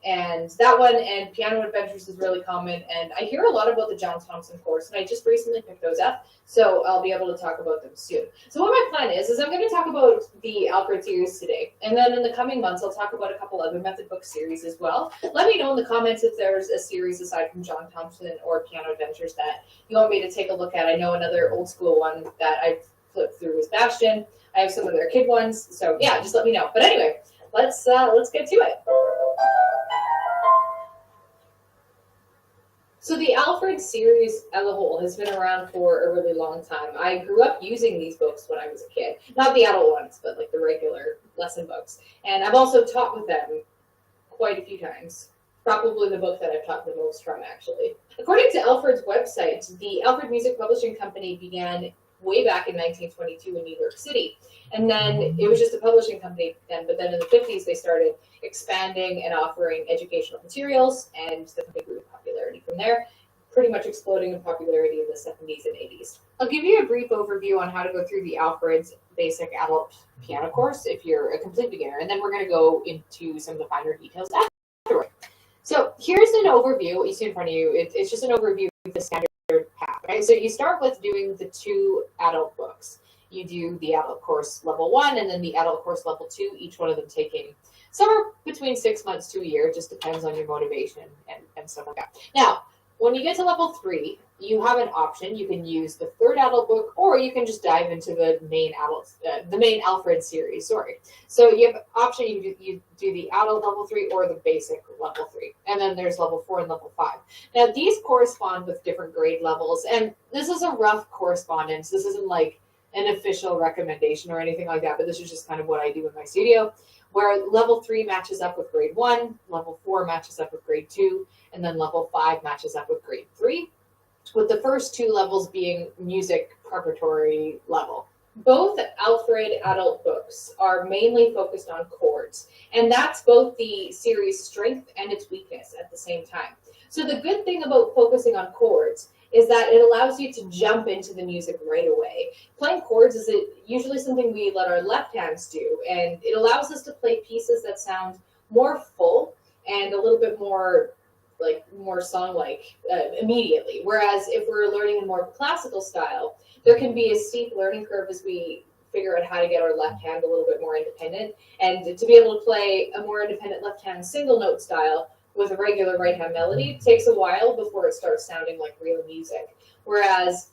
S2: And that one and Piano Adventures is really common. And I hear a lot about the John Thompson course, and I just recently picked those up, so I'll be able to talk about them soon. So what my plan is I'm going to talk about the Alfred series today. And then in the coming months, I'll talk about a couple other method book series as well. Let me know in the comments if there's a series aside from John Thompson or Piano Adventures that you want me to take a look at. I know another old school one that I've flipped through was Bastion. I have some of their kid ones. So yeah, just let me know. But anyway, let's get to it. So the Alfred series as a whole has been around for a really long time. I grew up using these books when I was a kid. Not the adult ones, but like the regular lesson books. And I've also taught with them quite a few times. probably the book that I've taught the most from, actually. According to Alfred's website, the Alfred Music Publishing Company began way back in 1922 in New York City. And then it was just a publishing company then, but then in the 50s they started expanding and offering educational materials, and the company grew in popularity from there, pretty much exploding in popularity in the 70s and 80s. I'll give you a brief overview on how to go through the Alfred's basic adult piano course if you're a complete beginner, and then we're going to go into some of the finer details afterward. So here's an overview. What you see in front of you, it's just an overview of the standard path, right? So you start with doing the 2 adult books. You do the adult course level 1 and then the adult course level 2, each one of them taking somewhere between 6 months to a year. It just depends on your motivation and stuff like that. Now, when you get to level 3, you have an option. You can use the 3rd adult book, or you can just dive into the main Alfred series. So you have an option. You do the adult level 3 or the basic level 3, and then there's level 4 and level 5. Now these correspond with different grade levels, and this is a rough correspondence. This isn't like an official recommendation or anything like that, but this is just kind of what I do in my studio, where level 3 matches up with grade 1, level 4 matches up with grade 2, and then level 5 matches up with grade 3, with the first 2 levels being music preparatory level. Both Alfred adult books are mainly focused on chords, and that's both the series' strength and its weakness at the same time. So the good thing about focusing on chords is that it allows you to jump into the music right away. Playing chords is usually something we let our left hands do, and it allows us to play pieces that sound more full and a little bit more song-like immediately. Whereas if we're learning in more classical style, there can be a steep learning curve as we figure out how to get our left hand a little bit more independent, and to be able to play a more independent left hand single note style with a regular right hand melody takes a while before it starts sounding like real music. Whereas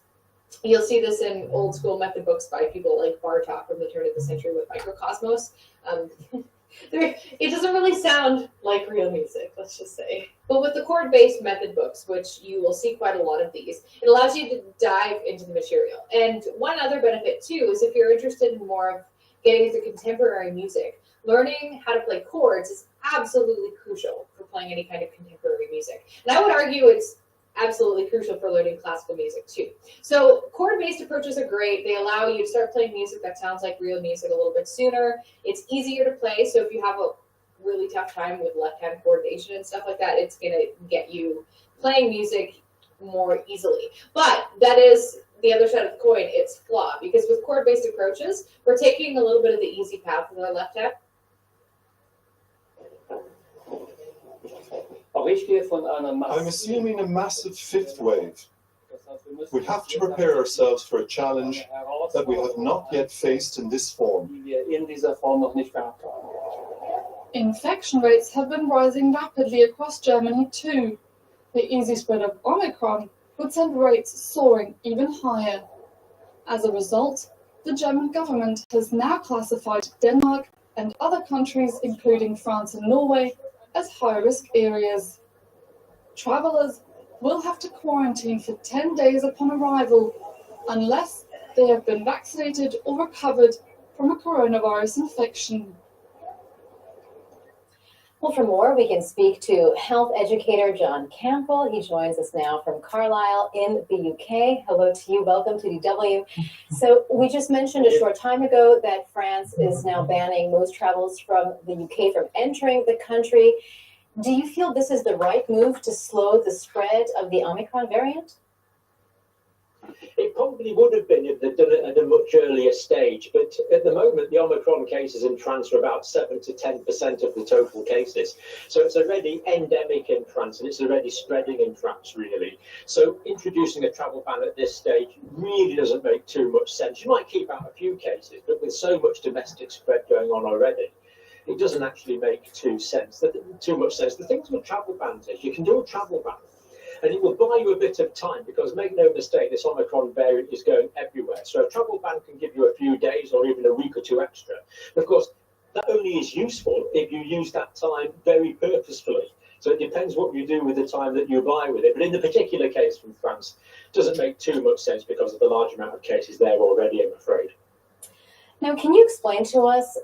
S2: you'll see this in old school method books by people like Bartok from the turn of the century with Microcosmos. It doesn't really sound like real music, let's just say. But with the chord-based method books, which you will see quite a lot of these, it allows you to dive into the material. And one other benefit too is if you're interested in more of getting into contemporary music, learning how to play chords is absolutely crucial for playing any kind of contemporary music. And I would argue it's absolutely crucial for learning classical music too. So chord-based approaches are great. They allow you to start playing music that sounds like real music a little bit sooner. It's easier to play, so if you have a really tough time with left-hand coordination and stuff like that, it's going to get you playing music more easily. But that is the other side of the coin. It's flawed, because with chord-based approaches, we're taking a little bit of the easy path with our left hand.
S3: I'm assuming a massive 5th wave. We have to prepare ourselves for a challenge that we have not yet faced in this form.
S4: Infection rates have been rising rapidly across Germany too. The easy spread of Omicron would send rates soaring even higher. As a result, the German government has now classified Denmark and other countries, including France and Norway, as high-risk areas. Travelers will have to quarantine for 10 days upon arrival unless they have been vaccinated or recovered from a coronavirus infection.
S5: Well, for more, we can speak to health educator John Campbell. He joins us now from Carlisle in the UK. Hello to you. Welcome to DW. So we just mentioned a short time ago that France is now banning most travels from the UK from entering the country. Do you feel this is the right move to slow the spread of the Omicron variant?
S6: It probably would have been if they'd done it at a much earlier stage, but at the moment the Omicron cases in France are about 7 to 10% of the total cases. So it's already endemic in France, and it's already spreading in France, really. So introducing a travel ban at this stage really doesn't make too much sense. You might keep out a few cases, but with so much domestic spread going on already, it doesn't actually make too much sense. The things with travel bans is you can do a travel ban, and it will buy you a bit of time, because make no mistake, this Omicron variant is going everywhere. So a travel ban can give you a few days or even a week or two extra. Of course, that only is useful if you use that time very purposefully. So it depends what you do with the time that you buy with it. But in the particular case from France, it doesn't make too much sense because of the large amount of cases there already, I'm afraid.
S5: Now, can you explain to us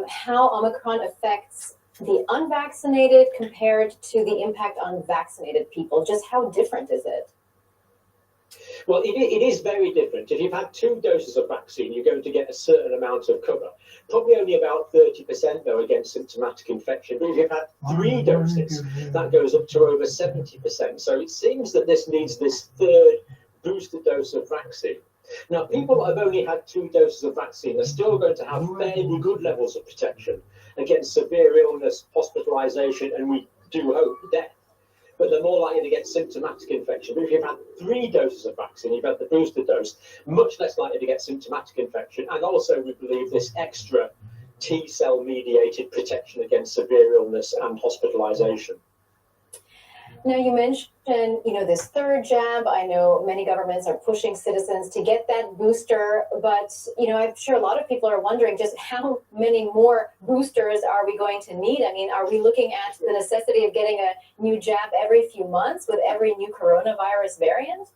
S5: how Omicron affects the unvaccinated compared to the impact on vaccinated people? Just how different is it?
S6: Well, it is very different. If you've had 2 doses of vaccine, you're going to get a certain amount of cover. Probably only about 30% though against symptomatic infection. But if you've had 3 doses, that goes up to over 70%. So it seems that this needs this 3rd booster dose of vaccine. Now, people that have only had 2 doses of vaccine are still going to have fairly good levels of protection against severe illness, hospitalization, and we do hope death. But they're more likely to get symptomatic infection. But if you've had 3 doses of vaccine, you've had the booster dose, much less likely to get symptomatic infection. And also, we believe this extra T-cell mediated protection against severe illness and hospitalization.
S5: Now, you mentioned, this 3rd jab. I know many governments are pushing citizens to get that booster, but, I'm sure a lot of people are wondering just how many more boosters are we going to need? I mean, are we looking at the necessity of getting a new jab every few months with every new coronavirus variant?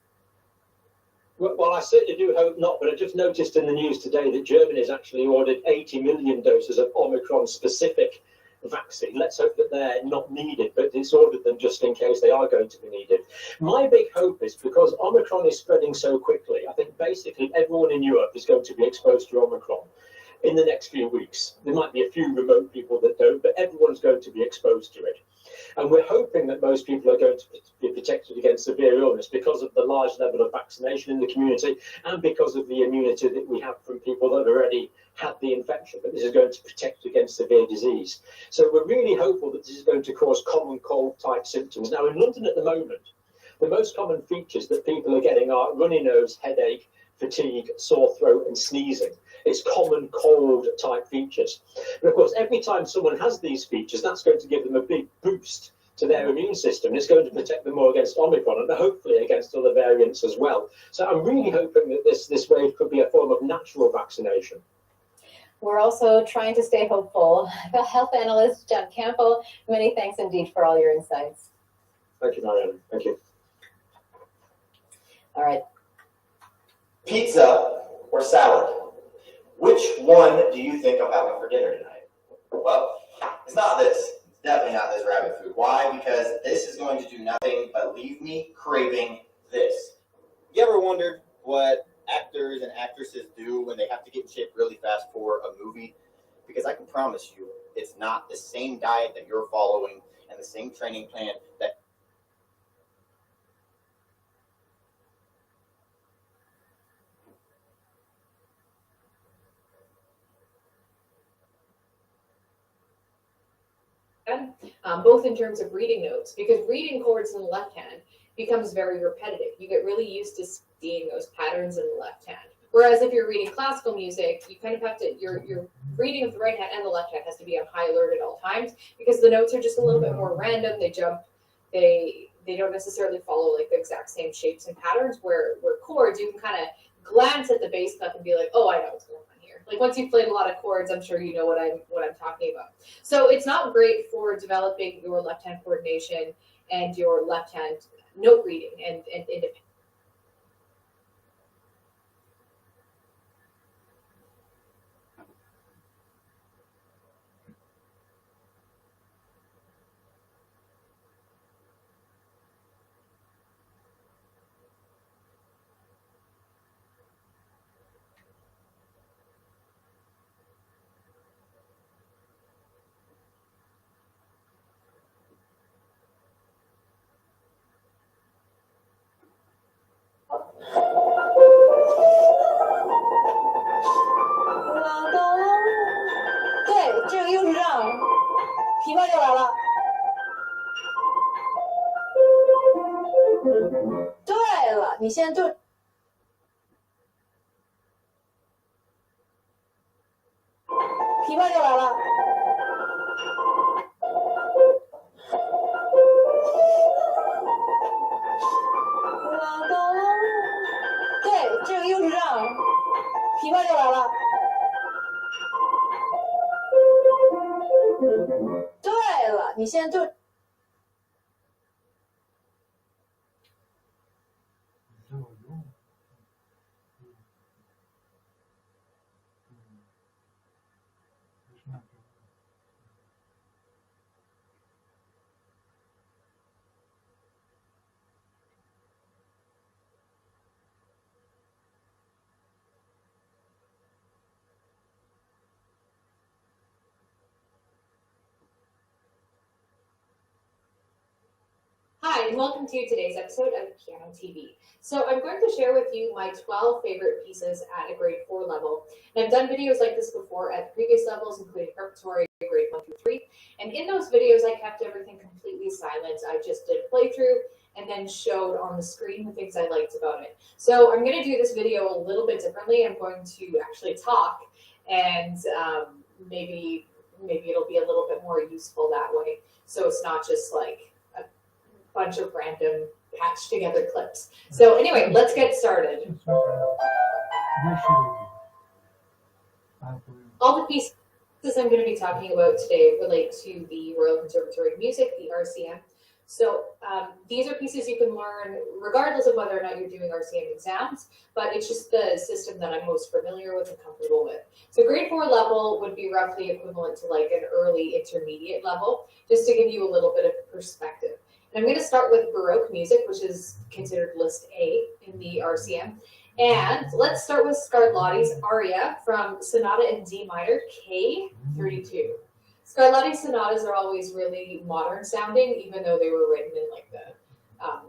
S6: Well, I certainly do hope not, but I just noticed in the news today that Germany has actually ordered 80 million doses of Omicron-specific vaccine. Let's hope that they're not needed, but it's ordered them just in case they are going to be needed. My big hope is because Omicron is spreading so quickly, I think basically everyone in Europe is going to be exposed to Omicron in the next few weeks. There might be a few remote people that don't, but everyone's going to be exposed to it. And we're hoping that most people are going to be protected against severe illness because of the large level of vaccination in the community and because of the immunity that we have from people that have already had the infection, but this is going to protect against severe disease. So we're really hopeful that this is going to cause common cold type symptoms. Now in London at the moment, the most common features that people are getting are runny nose, headache, fatigue, sore throat and sneezing. It's common cold type features. But of course, every time someone has these features, that's going to give them a big boost to their immune system. It's going to protect them more against Omicron and hopefully against other variants as well. So I'm really hoping that this wave could be a form of natural vaccination.
S5: We're also trying to stay hopeful. The health analyst, John Campbell, many thanks indeed for all your insights.
S6: Thank you, Marianne. Thank you.
S5: All right.
S7: Pizza or salad? Which one do you think I'm having for dinner tonight? Well, it's not this. It's definitely not this rabbit food. Why? Because this is going to do nothing but leave me craving this. You ever wondered what actors and actresses do when they have to get in shape really fast for a movie? Because I can promise you, it's not the same diet that you're following and the same training plan that
S2: both in terms of reading notes, because reading chords in the left hand becomes very repetitive. You get really used to seeing those patterns in the left hand. Whereas if you're reading classical music, you kind of have to, your reading of the right hand and the left hand has to be on high alert at all times because the notes are just a little bit more random. They jump, they don't necessarily follow like the exact same shapes and patterns where chords, you can kind of glance at the bass clef and be like, oh, I know what's going on. Like once you've played a lot of chords, I'm sure you know what I'm talking about. So it's not great for developing your left hand coordination and your left hand note reading and independence. Hi, and welcome to today's episode of Piano TV. So I'm going to share with you my 12 favorite pieces at a grade 4 level. And I've done videos like this before at the previous levels, including preparatory, grade 1 through 3. And in those videos, I kept everything completely silent. I just did a playthrough and then showed on the screen the things I liked about it. So I'm going to do this video a little bit differently. I'm going to actually talk, and maybe it'll be a little bit more useful that way. So it's not just like a bunch of random patched together clips. So anyway, let's get started. All the pieces I'm going to be talking about today relate to the Royal Conservatory of Music, the RCM. So these are pieces you can learn regardless of whether or not you're doing RCM exams, but it's just the system that I'm most familiar with and comfortable with. So grade 4 level would be roughly equivalent to like an early intermediate level, just to give you a little bit of perspective. And I'm going to start with Baroque music, which is considered list A in the RCM. And let's start with Scarlatti's aria from Sonata in D minor, K32. Scarlatti sonatas are always really modern sounding, even though they were written in like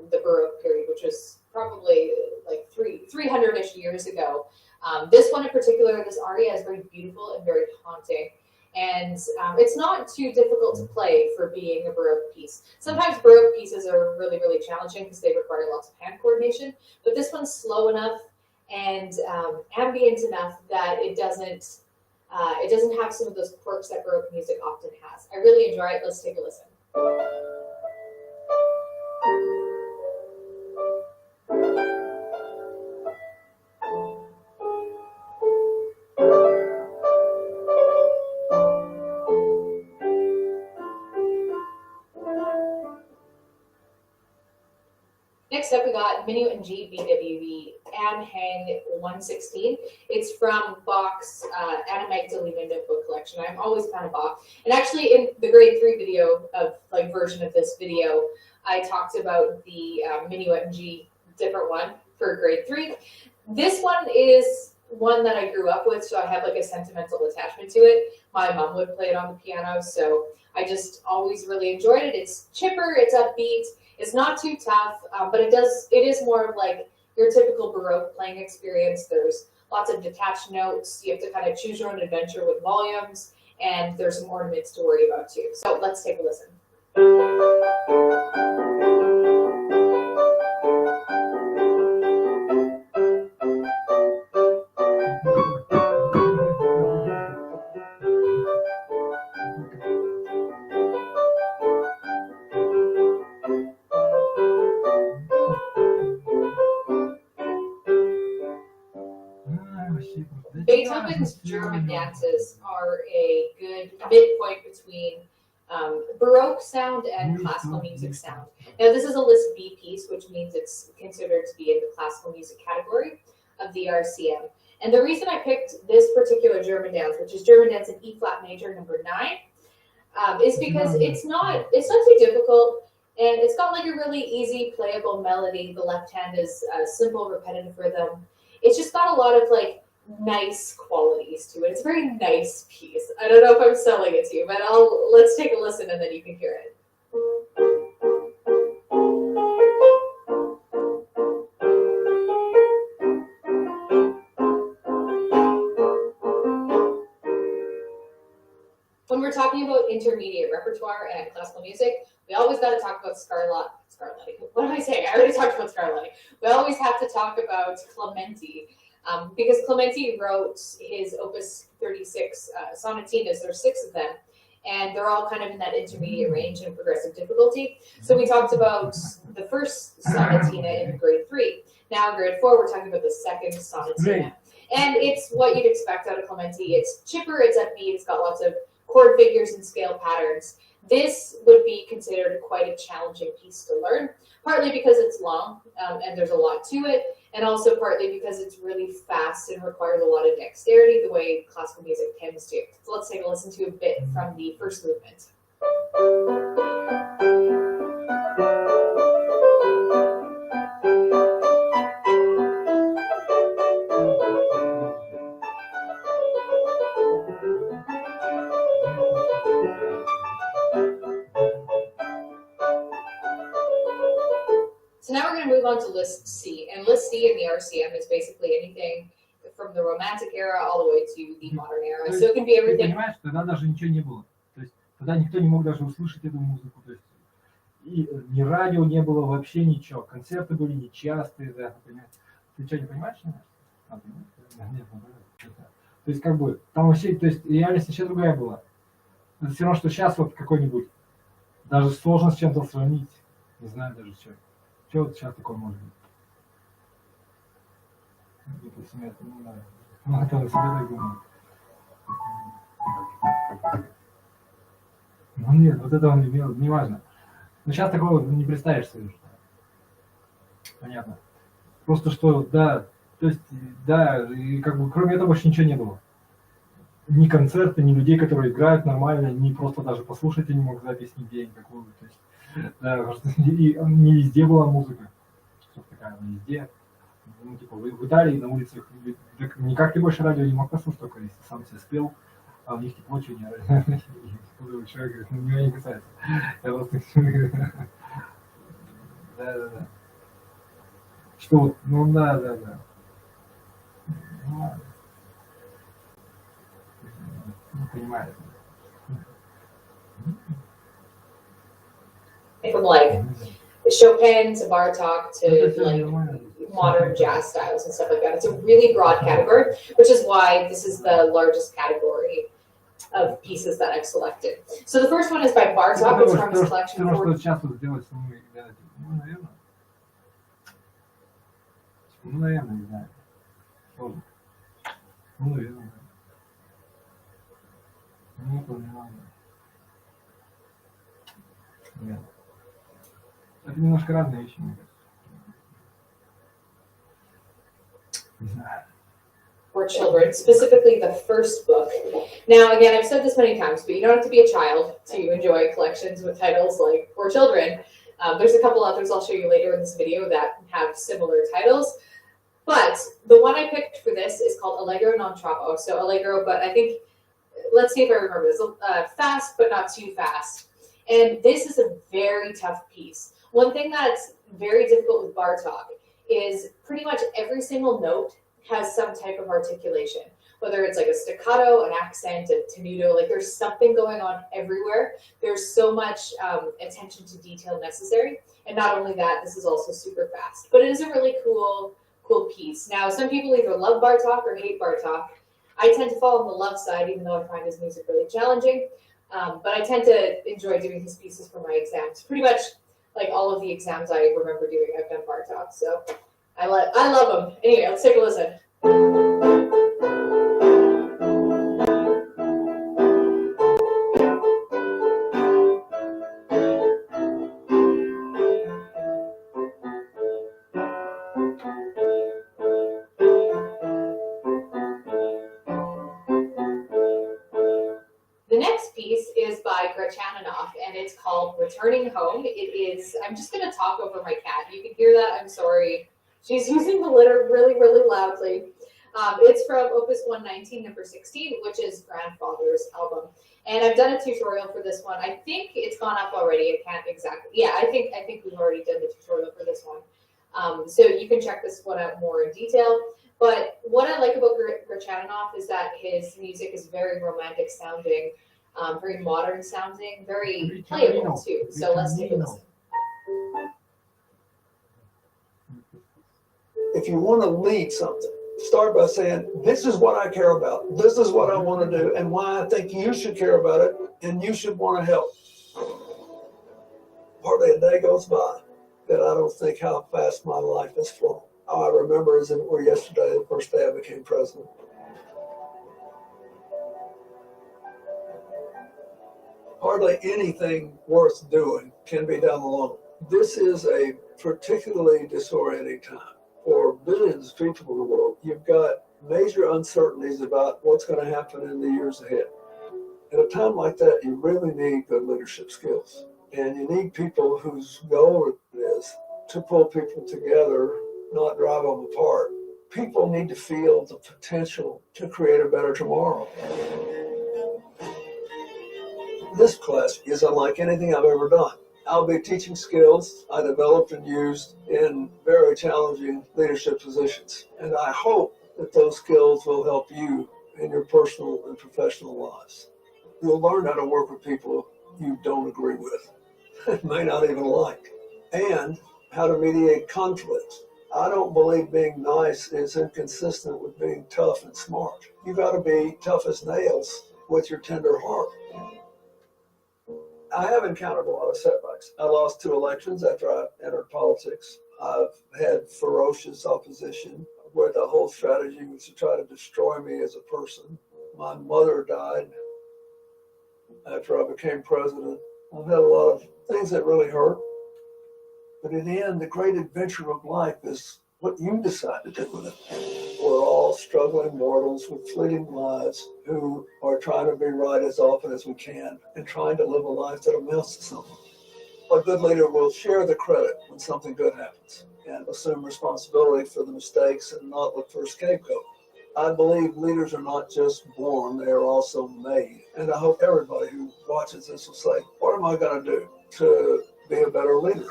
S2: the Baroque period, which was probably like 300-ish years ago. This one in particular, this aria is very beautiful and very haunting. And it's not too difficult to play for being a Baroque piece. Sometimes Baroque pieces are really, really challenging because they require lots of hand coordination, but this one's slow enough and ambient enough that it doesn't have some of those quirks that Baroque music often has. I really enjoy it. Let's take a listen. Next up, we got Minuet in G BWV Anne Hang 116. It's from Bach's Anna Magdalena notebook collection. I'm always a fan of Bach. And actually, in the grade 3 video version of this video, I talked about the Minuet in G, different one for grade 3. This one is one that I grew up with, so I have like a sentimental attachment to it. My mom would play it on the piano, so I just always really enjoyed it. It's chipper, it's upbeat. It's not too tough, but it is more of like your typical Baroque playing experience. There's lots of detached notes. You have to kind of choose your own adventure with volumes, and there's some ornaments to worry about too. So let's take a listen. Beethoven's German dances are a good midpoint between Baroque sound and classical music sound. Now, this is a list B piece, which means it's considered to be in the classical music category of the RCM. And the reason I picked this particular German dance, which is German dance in E flat major number 9, is because it's not too difficult, and it's got like a really easy playable melody. The left hand is a simple repetitive rhythm. It's just got a lot of like nice qualities to it. It's a very nice piece. I don't know if I'm selling it to you, but let's take a listen and then you can hear it. When we're talking about intermediate repertoire and classical music, we always got to talk about Scarlatti. What am I saying? I already talked about Scarlatti. We always have to talk about Clementi. Because Clementi wrote his Opus 36 sonatinas. There's 6 of them, and they're all kind of in that intermediate range in progressive difficulty. So we talked about the first sonatina in grade 3. Now in grade 4, we're talking about the second sonatina. And it's what you'd expect out of Clementi. It's chipper, it's upbeat, it's got lots of chord figures and scale patterns. This would be considered quite a challenging piece to learn, partly because it's long and there's a lot to it, and also partly because it's really fast and requires a lot of dexterity, the way classical music tends to. So let's take a listen to a bit from the first movement. on to list C. And list C in the RCM is basically anything from the Romantic era all the way to the modern era. So it can be
S1: Ты
S2: everything.
S1: понимаешь, тогда даже ничего не было. То есть тогда никто не мог даже услышать эту музыку. То есть и ни радио не было, вообще ничего. Концерты были нечастые, да, понимаешь? Ты что, не понимаешь? Нет, то есть как бы там вообще, то есть реальность вообще другая была. Это все равно, что сейчас вот какой-нибудь, даже сложно с чем-то сравнить. Не знаю даже что. Что вот сейчас такое может быть? Допустим, это не знаю. Ну, это на себе так думаю. Ну нет, вот этого не важно. Но сейчас такого не представишь себе. Понятно. Просто что, да, то есть, да, и как бы кроме этого больше ничего не было. Ни концерты, ни людей, которые играют нормально, ни просто даже послушать я не мог запись нигде никакую. То есть, да, и не везде была музыка. Что такая, не везде. Ну, типа в Италии на улицах никак ты больше радио не мог послушать, только если сам себе спел, а у них типа очень человек говорит, ну меня не касается. Я просто да. Что вот, ну да. Не понимаю.
S2: From like Chopin to Bartok to like modern jazz styles and stuff like that. It's a really broad category, which is why this is the largest category of pieces that I've selected. So the first one is by Bartok. It's from his collection.
S1: Ну, наверное, не знаю. Сложно. Ну, наверное. Ну, это не надо. Нет. Это немножко разные вещи, мне кажется. Не знаю.
S2: For children, specifically the first book. Now, again, I've said this many times, but you don't have to be a child to enjoy collections with titles like For Children. There's a couple others I'll show you later in this video that have similar titles. But the one I picked for this is called Allegro non troppo. So Allegro, but I think, let's see if I remember this. Fast, but not too fast. And this is a very tough piece. One thing that's very difficult with Bartok is pretty much every single note has some type of articulation. Whether it's like a staccato, an accent, a tenuto, like there's something going on everywhere. There's so much attention to detail necessary. And not only that, this is also super fast. But it is a really cool piece. Now, some people either love Bartok or hate Bartok. I tend to fall on the love side, even though I find his music really challenging. But I tend to enjoy doing his pieces for my exams. Pretty much like all of the exams I remember doing, I've done Bartok. So I love him. Anyway, let's take a listen. And it's called Returning Home. It is, I'm just going to talk over my cat. You can hear that. I'm sorry. She's using the litter really, really loudly. It's from Opus 119, number 16, which is Grandfather's album. And I've done a tutorial for this one. I think it's gone up already. I can't exactly. Yeah, I think we've already done the tutorial for this one. So you can check this one out more in detail. But what I like about Grachaninoff is that his music is very romantic sounding. Very modern sounding, very playable too. So let's take a listen.
S8: If you want to lead something, start by saying, this is what I care about. This is what I want to do and why I think you should care about it and you should want to help. Hardly a day goes by that I don't think how fast my life has flown. All I remember is it were yesterday, the first day I became president. Hardly anything worth doing can be done alone. This is a particularly disorienting time for billions of people in the world. You've got major uncertainties about what's going to happen in the years ahead. At a time like that, you really need good leadership skills. And you need people whose goal it is to pull people together, not drive them apart. People need to feel the potential to create a better tomorrow. This class is unlike anything I've ever done. I'll be teaching skills I developed and used in very challenging leadership positions. And I hope that those skills will help you in your personal and professional lives. You'll learn how to work with people you don't agree with, may not even like, and how to mediate conflict. I don't believe being nice is inconsistent with being tough and smart. You got to be tough as nails with your tender heart. I have encountered a lot of setbacks. I lost 2 elections after I entered politics. I've had ferocious opposition where the whole strategy was to try to destroy me as a person. My mother died after I became president. I've had a lot of things that really hurt. But in the end, the great adventure of life is what you decide to do with it. We're all struggling mortals with fleeting lives who are trying to be right as often as we can and trying to live a life that amounts to something. A good leader will share the credit when something good happens and assume responsibility for the mistakes and not look for a scapegoat. I believe leaders are not just born, they are also made. And I hope everybody who watches this will say, what am I going to do to be a better leader?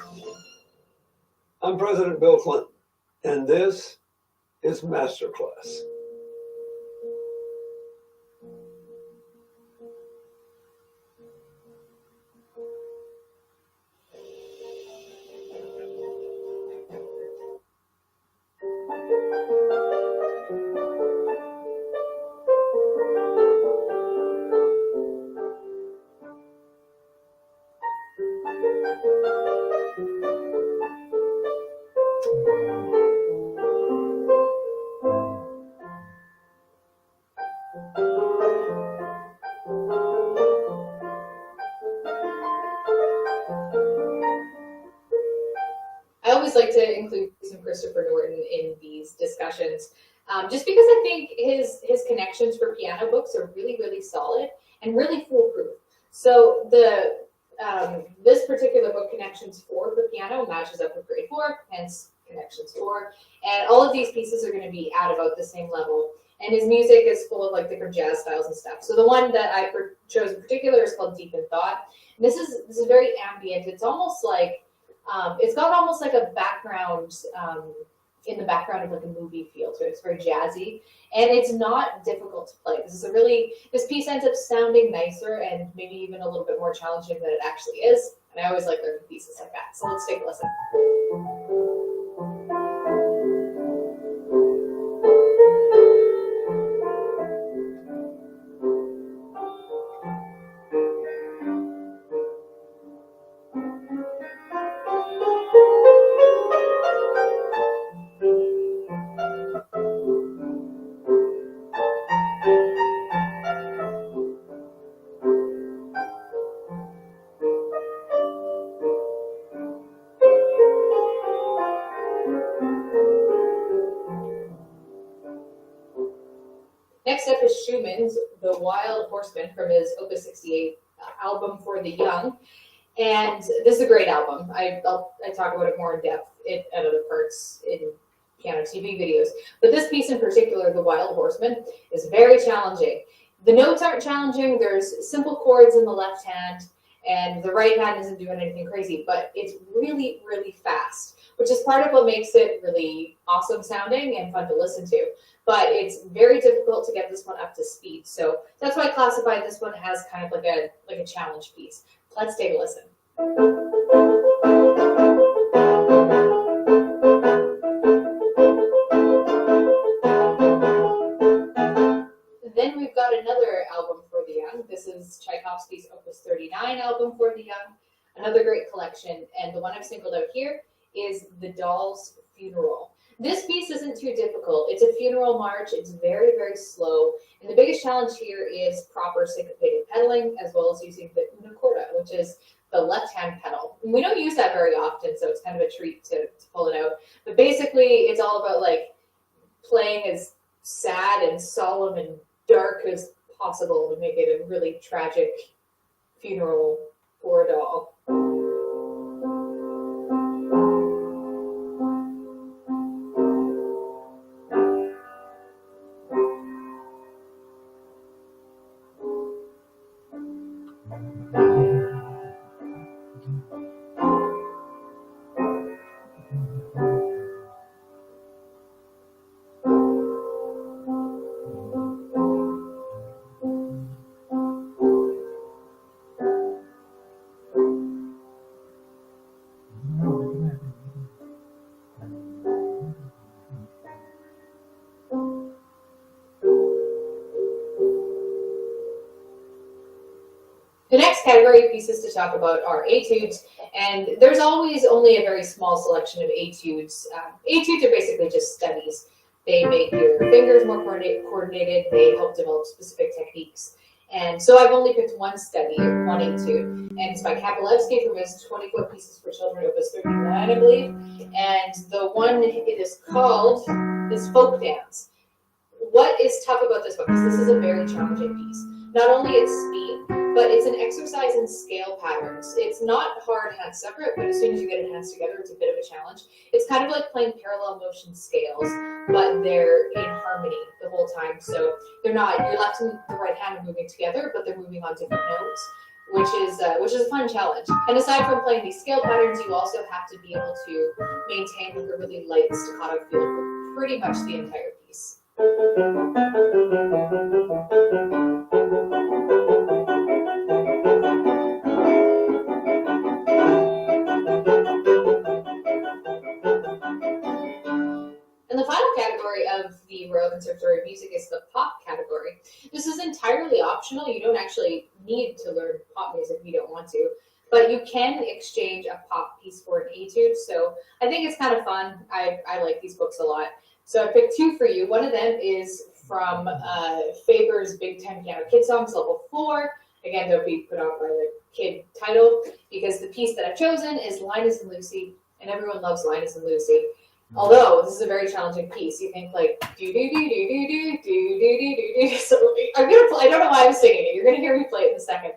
S8: I'm President Bill Clinton, and this is Masterclass.
S2: I always like to include some Christopher Norton in these discussions, just because I think his connections for piano books are really, really solid and really foolproof. So the this particular book, Connections 4 for piano, matches up with grade 4, hence Connections 4, and all of these pieces are going to be at about the same level. And his music is full of like different jazz styles and stuff. So the one that I chose in particular is called Deep in Thought. And this is very ambient. It's almost like it's got almost like a background in the background of like a movie feel to it. It's very jazzy, and it's not difficult to play. This piece ends up sounding nicer and maybe even a little bit more challenging than it actually is. And I always like learning pieces like that. So let's take a listen. Next up is Schumann's The Wild Horseman from his Opus 68 album for the young. And this is a great album. I talk about it more in depth at other parts in piano TV videos. But this piece in particular, The Wild Horseman, is very challenging. The notes aren't challenging. There's simple chords in the left hand, and the right hand isn't doing anything crazy, but it's really, really fast, which is part of what makes it really awesome sounding and fun to listen to. But it's very difficult to get this one up to speed. So that's why I classified this one as kind of like a challenge piece. Let's take a listen. Then we've got another album for the young. This is Tchaikovsky's Opus 39 album for the young. Another great collection. And the one I've singled out here is The Doll's Funeral. This piece isn't too difficult. It's a funeral march. It's very, very slow. And the biggest challenge here is proper syncopated pedaling, as well as using the una corda, which is the left-hand pedal. And we don't use that very often, so it's kind of a treat to pull it out. But basically, it's all about like playing as sad and solemn and dark as possible to make it a really tragic funeral for a doll. category of pieces to talk about are etudes, and there's always only a very small selection of etudes. Etudes are basically just studies. They make your fingers more coordinated, they help develop specific techniques. And so I've only picked one study, one etude, and it's by Tchaikovsky from his 24 Pieces for Children, Opus 39, I believe. And the one it is called is Folk Dance. What is tough about this book is this is a very challenging piece. Not only its speed, but it's an exercise in scale patterns. It's not hard hands separate, but as soon as you get it hands together, it's a bit of a challenge. It's kind of like playing parallel motion scales, but they're in harmony the whole time. So they're not, your left and the right hand are moving together, but they're moving on different notes, which is a fun challenge. And aside from playing these scale patterns, you also have to be able to maintain like a really light staccato feel for pretty much the entire piece. And the final category of the Royal Conservatory of Music is the pop category. This is entirely optional. You don't actually need to learn pop music if you don't want to, but you can exchange a pop piece for an etude. So I think it's kind of fun. I like these books a lot. So I picked two for you. One of them is from Faber's Big Time Piano Kid Songs, Level 4. Again, they'll be put out by the kid title, because the piece that I've chosen is Linus and Lucy, and everyone loves Linus and Lucy. Although this is a very challenging piece, you think like do do do do do do do do do do. So I'm gonna play. I don't know why I'm singing it. You're gonna hear me play it in a second.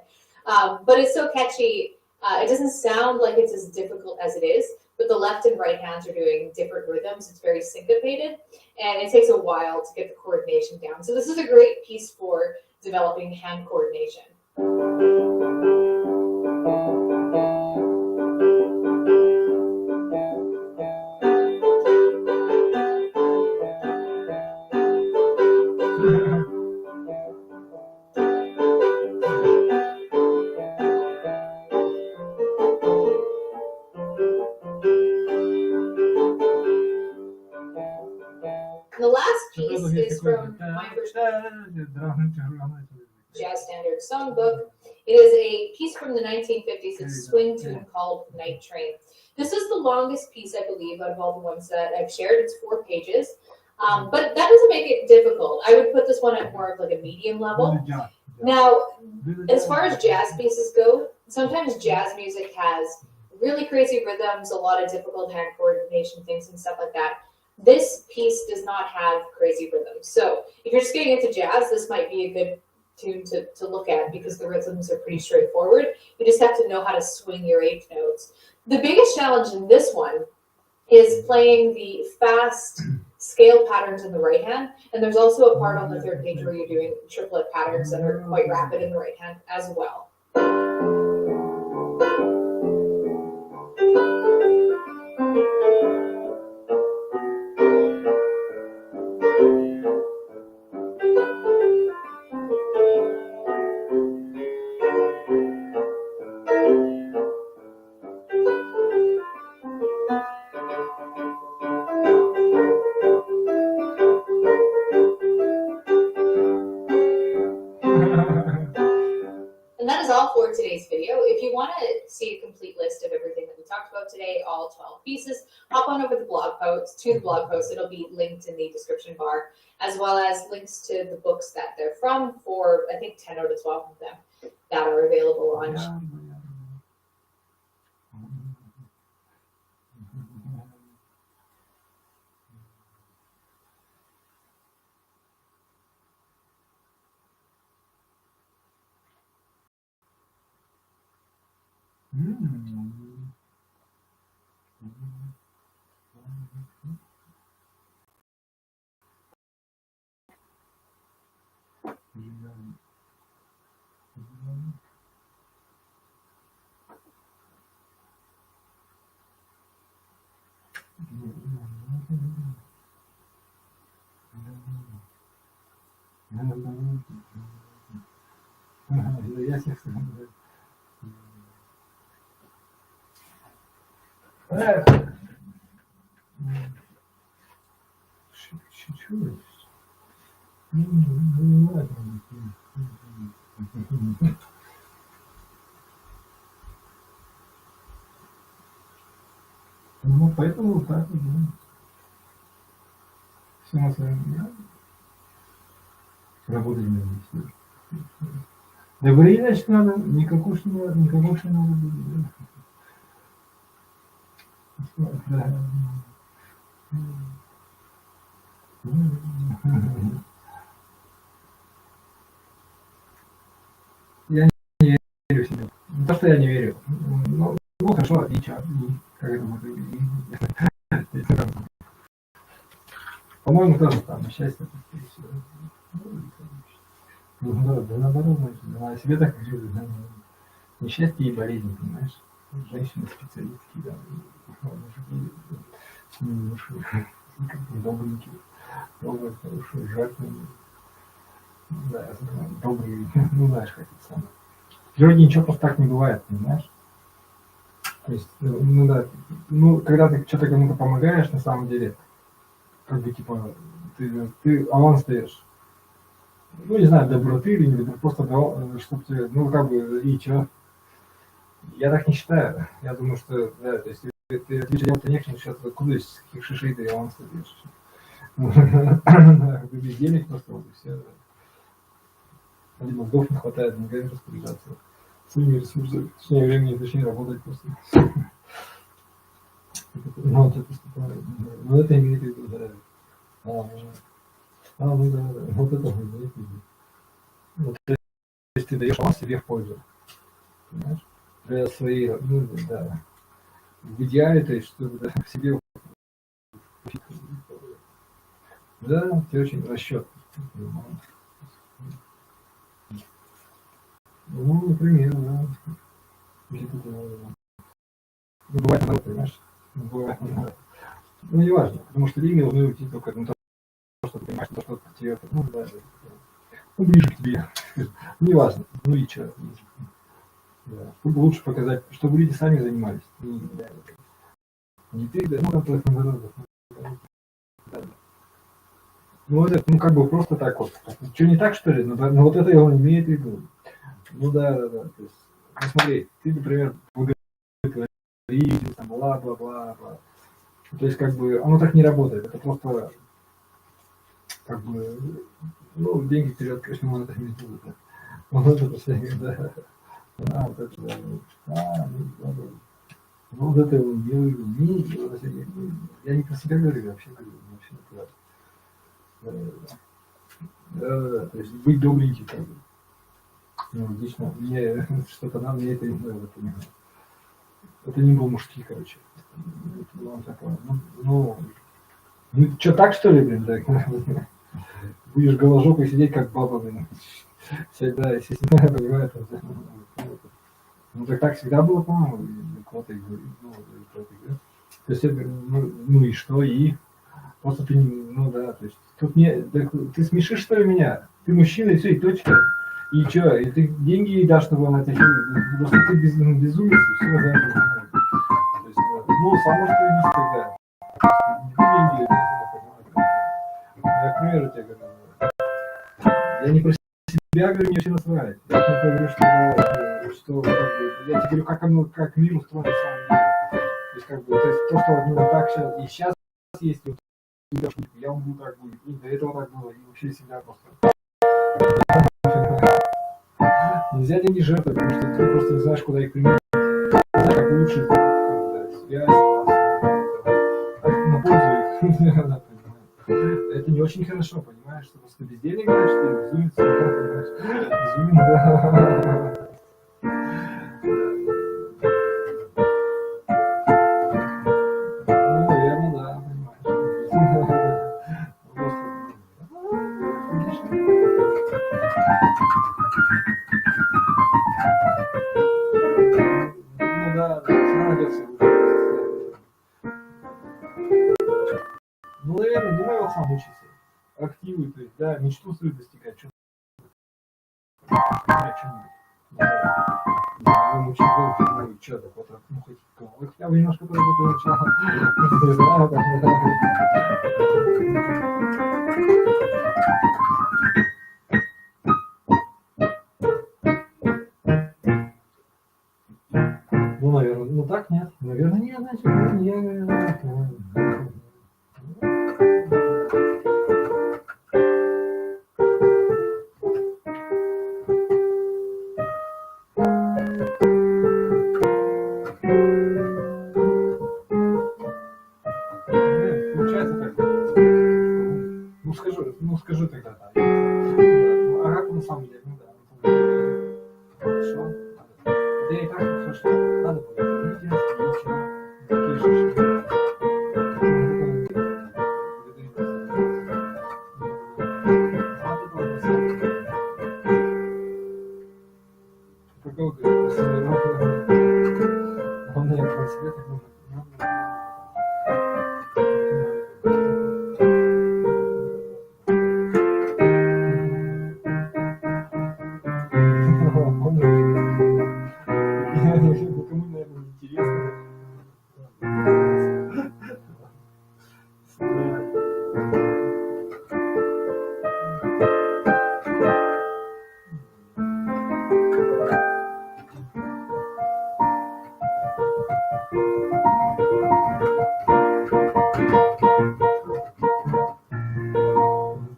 S2: But it's so catchy. It doesn't sound like it's as difficult as it is. But the left and right hands are doing different rhythms. It's very syncopated, and it takes a while to get the coordination down. So this is a great piece for developing hand coordination. The last piece is from my first jazz standard songbook. It is a piece from the 1950s. It's a swing tune called Night Train. This is the longest piece, I believe, out of all the ones that I've shared. It's 4 pages. But that doesn't make it difficult. I would put this one at more of like a medium level. Now, as far as jazz pieces go, sometimes jazz music has really crazy rhythms, a lot of difficult hand coordination things and stuff like that. This piece does not have crazy rhythms. So if you're just getting into jazz, this might be a good tune to look at because the rhythms are pretty straightforward. You just have to know how to swing your 8th notes. The biggest challenge in this one is playing the fast scale patterns in the right hand. And there's also a part on the 3rd page where you're doing triplet patterns that are quite rapid in the right hand as well. And that is all for today's video. If you want to see a complete list of everything that we talked about today, all 12 pieces, hop on over to the blog post. It'll be linked in the description bar, as well as links to the books that they're from for, I think, 10 out of 12 of them that are available on.
S1: Ну, поэтому вот так вот, да. Все на своем месте. Работать надо. Да варить, значит, надо, никакого ж не надо, никакого ж не надо будет, да. Я не верю в себя. Не то, что я не верю. Ну хорошо, и чё? И как это будет? По-моему, тоже там счастье. Да, наоборот, значит, она о себе так говорит, да, несчастье и болезни, понимаешь? Женщины специалистки, да, мужики, добренькие, добрые, хорошие, жертвенные, да, добрые, ну знаешь, как это самое. В природе ничего просто так не бывает, понимаешь? То есть, ну да, ну когда ты что-то кому-то помогаешь, на самом деле, как бы типа, ты аванс даешь. Ну, не знаю, доброты или не просто чтобы тебе, ну, как бы, и чё? Я так не считаю. Я думаю, что, да, то есть, ты делать-то нечего, сейчас куда из каких шишей ты аванс даешь? Без денег просто, вот, и все. Либо вдов не хватает, не говорит распоряжаться. Своими ресурсами, точнее, времени, точнее, работать просто. Ну, вот это, ну, это имеет в виду, да. Ну да, вот это имеет в виду. Вот, то есть ты даешь аванс себе в пользу, понимаешь? Для своей, ну да, в идеале, то есть, чтобы да, в себе, да, ты очень расчет. Ну, например, да. Ну, бывает надо, понимаешь? Бывает надо. Ну, не важно, потому что деньги должны уйти только на то, что ты понимаешь, то, что тебе, ну, да, ну, ближе к тебе. Не важно, ну и что. Да. Чтобы лучше показать, чтобы люди сами занимались. Не ты, да, ну, там народов. Да. Ну, это, ну, как бы просто так вот. Что, не так, что ли? Ну, вот это он имеет в виду. Ну, да. То есть, ну, смотри, ты, например, благотворитель, там, бла-бла-бла-бла. То есть, как бы, оно так не работает. Это просто, как бы, ну, деньги вперед, конечно, можно так не сделать. Да. Вот это все, да. Вот это, да. Ну, вот это я не про себя говорю, вообще не про. Да, то есть быть добреньким, как бы. Ну, лично мне что-то надо, мне это не надо, понимаю. Это не был мужский, короче. Это было такое. Ну, что, так что ли, блин, так? Будешь голожопой сидеть, как баба, блин. Всегда, естественно, понимаешь, ну так всегда было, по-моему, кто-то говорит, ну, кто-то говорит. То есть, ну и что, и просто ты, ну да, то есть, тут не, ты смешишь, что ли, меня? Ты мужчина, и все, и точка. И что, и ты деньги ей дашь, чтобы она тебя, потому что ты безумец, и все, да, то есть, ну, само что тогда. Деньги, я, к примеру, тебе говорю, я не про себя говорю, мне все насрать. Я только говорю, что я тебе говорю, как мир устроен на самом деле. То есть, как бы, то что ну, так сейчас, и сейчас есть, вот, я вам буду так будет, и до этого так было, и вообще всегда просто. Нельзя деньги жертвовать, потому что ты просто не знаешь, куда их применить. Как лучше связь, на пользу их. Это не очень хорошо, понимаешь, что просто без денег, значит, ты безумец, понимаешь, безумец, да. Ну, наверное, да, понимаешь. Ну да, становится уже. Ну, наверное, думаю, вот сам учится. Активы, то есть, да, мечту свою достигать, что ну, что так вот, ну, хоть я бы немножко поработал начало. Не знаю, так, ну, наверное, ну так нет. Наверное, нет, значит, нет. Это не так хорошо. Надо было люди оставить, такие же. Какого он мне по себе так много. Никому, наверное, не интересно.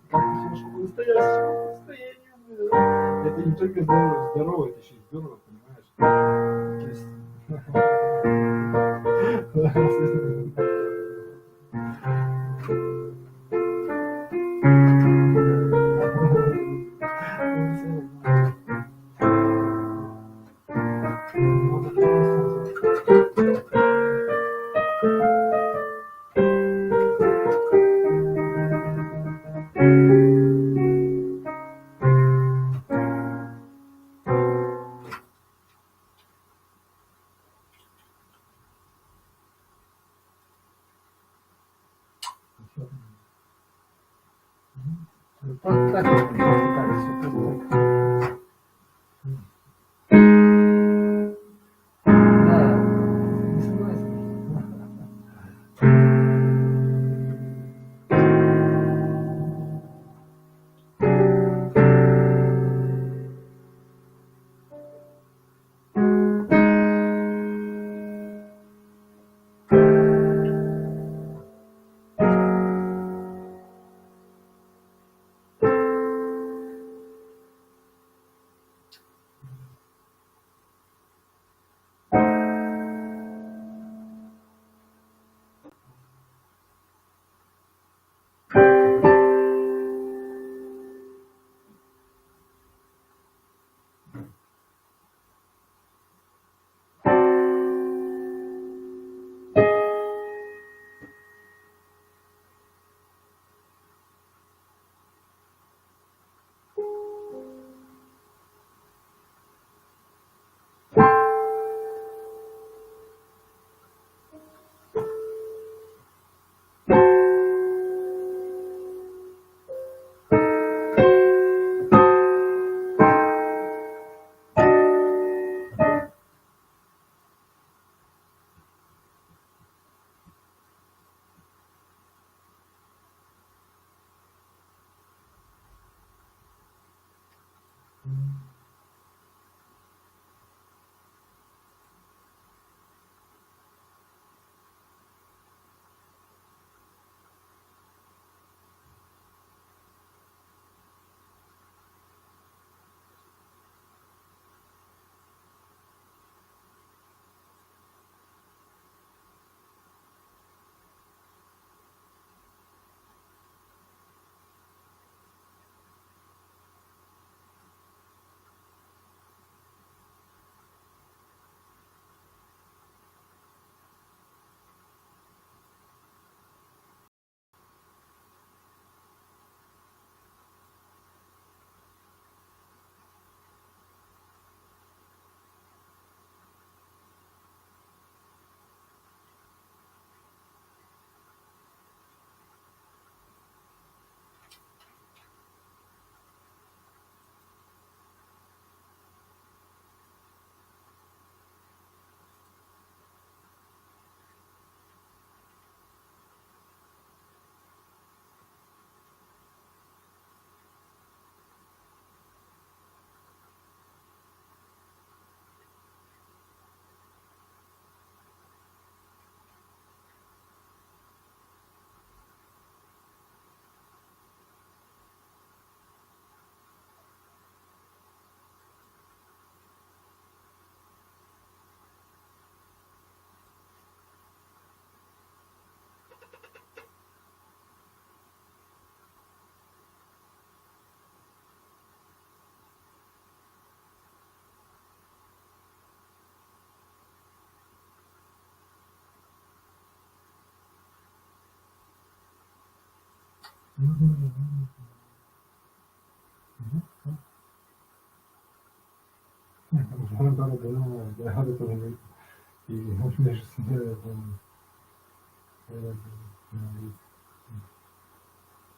S1: Как хорошо было настоящему состоянию. Это не только здорово, это еще и здорово, понимаешь? То есть... Так вот, все просто. Да, не согласен.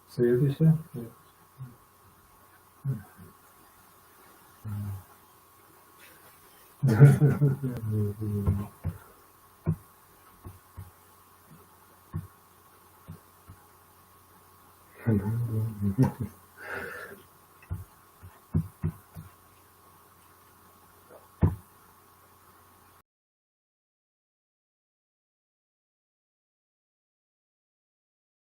S1: Следующее.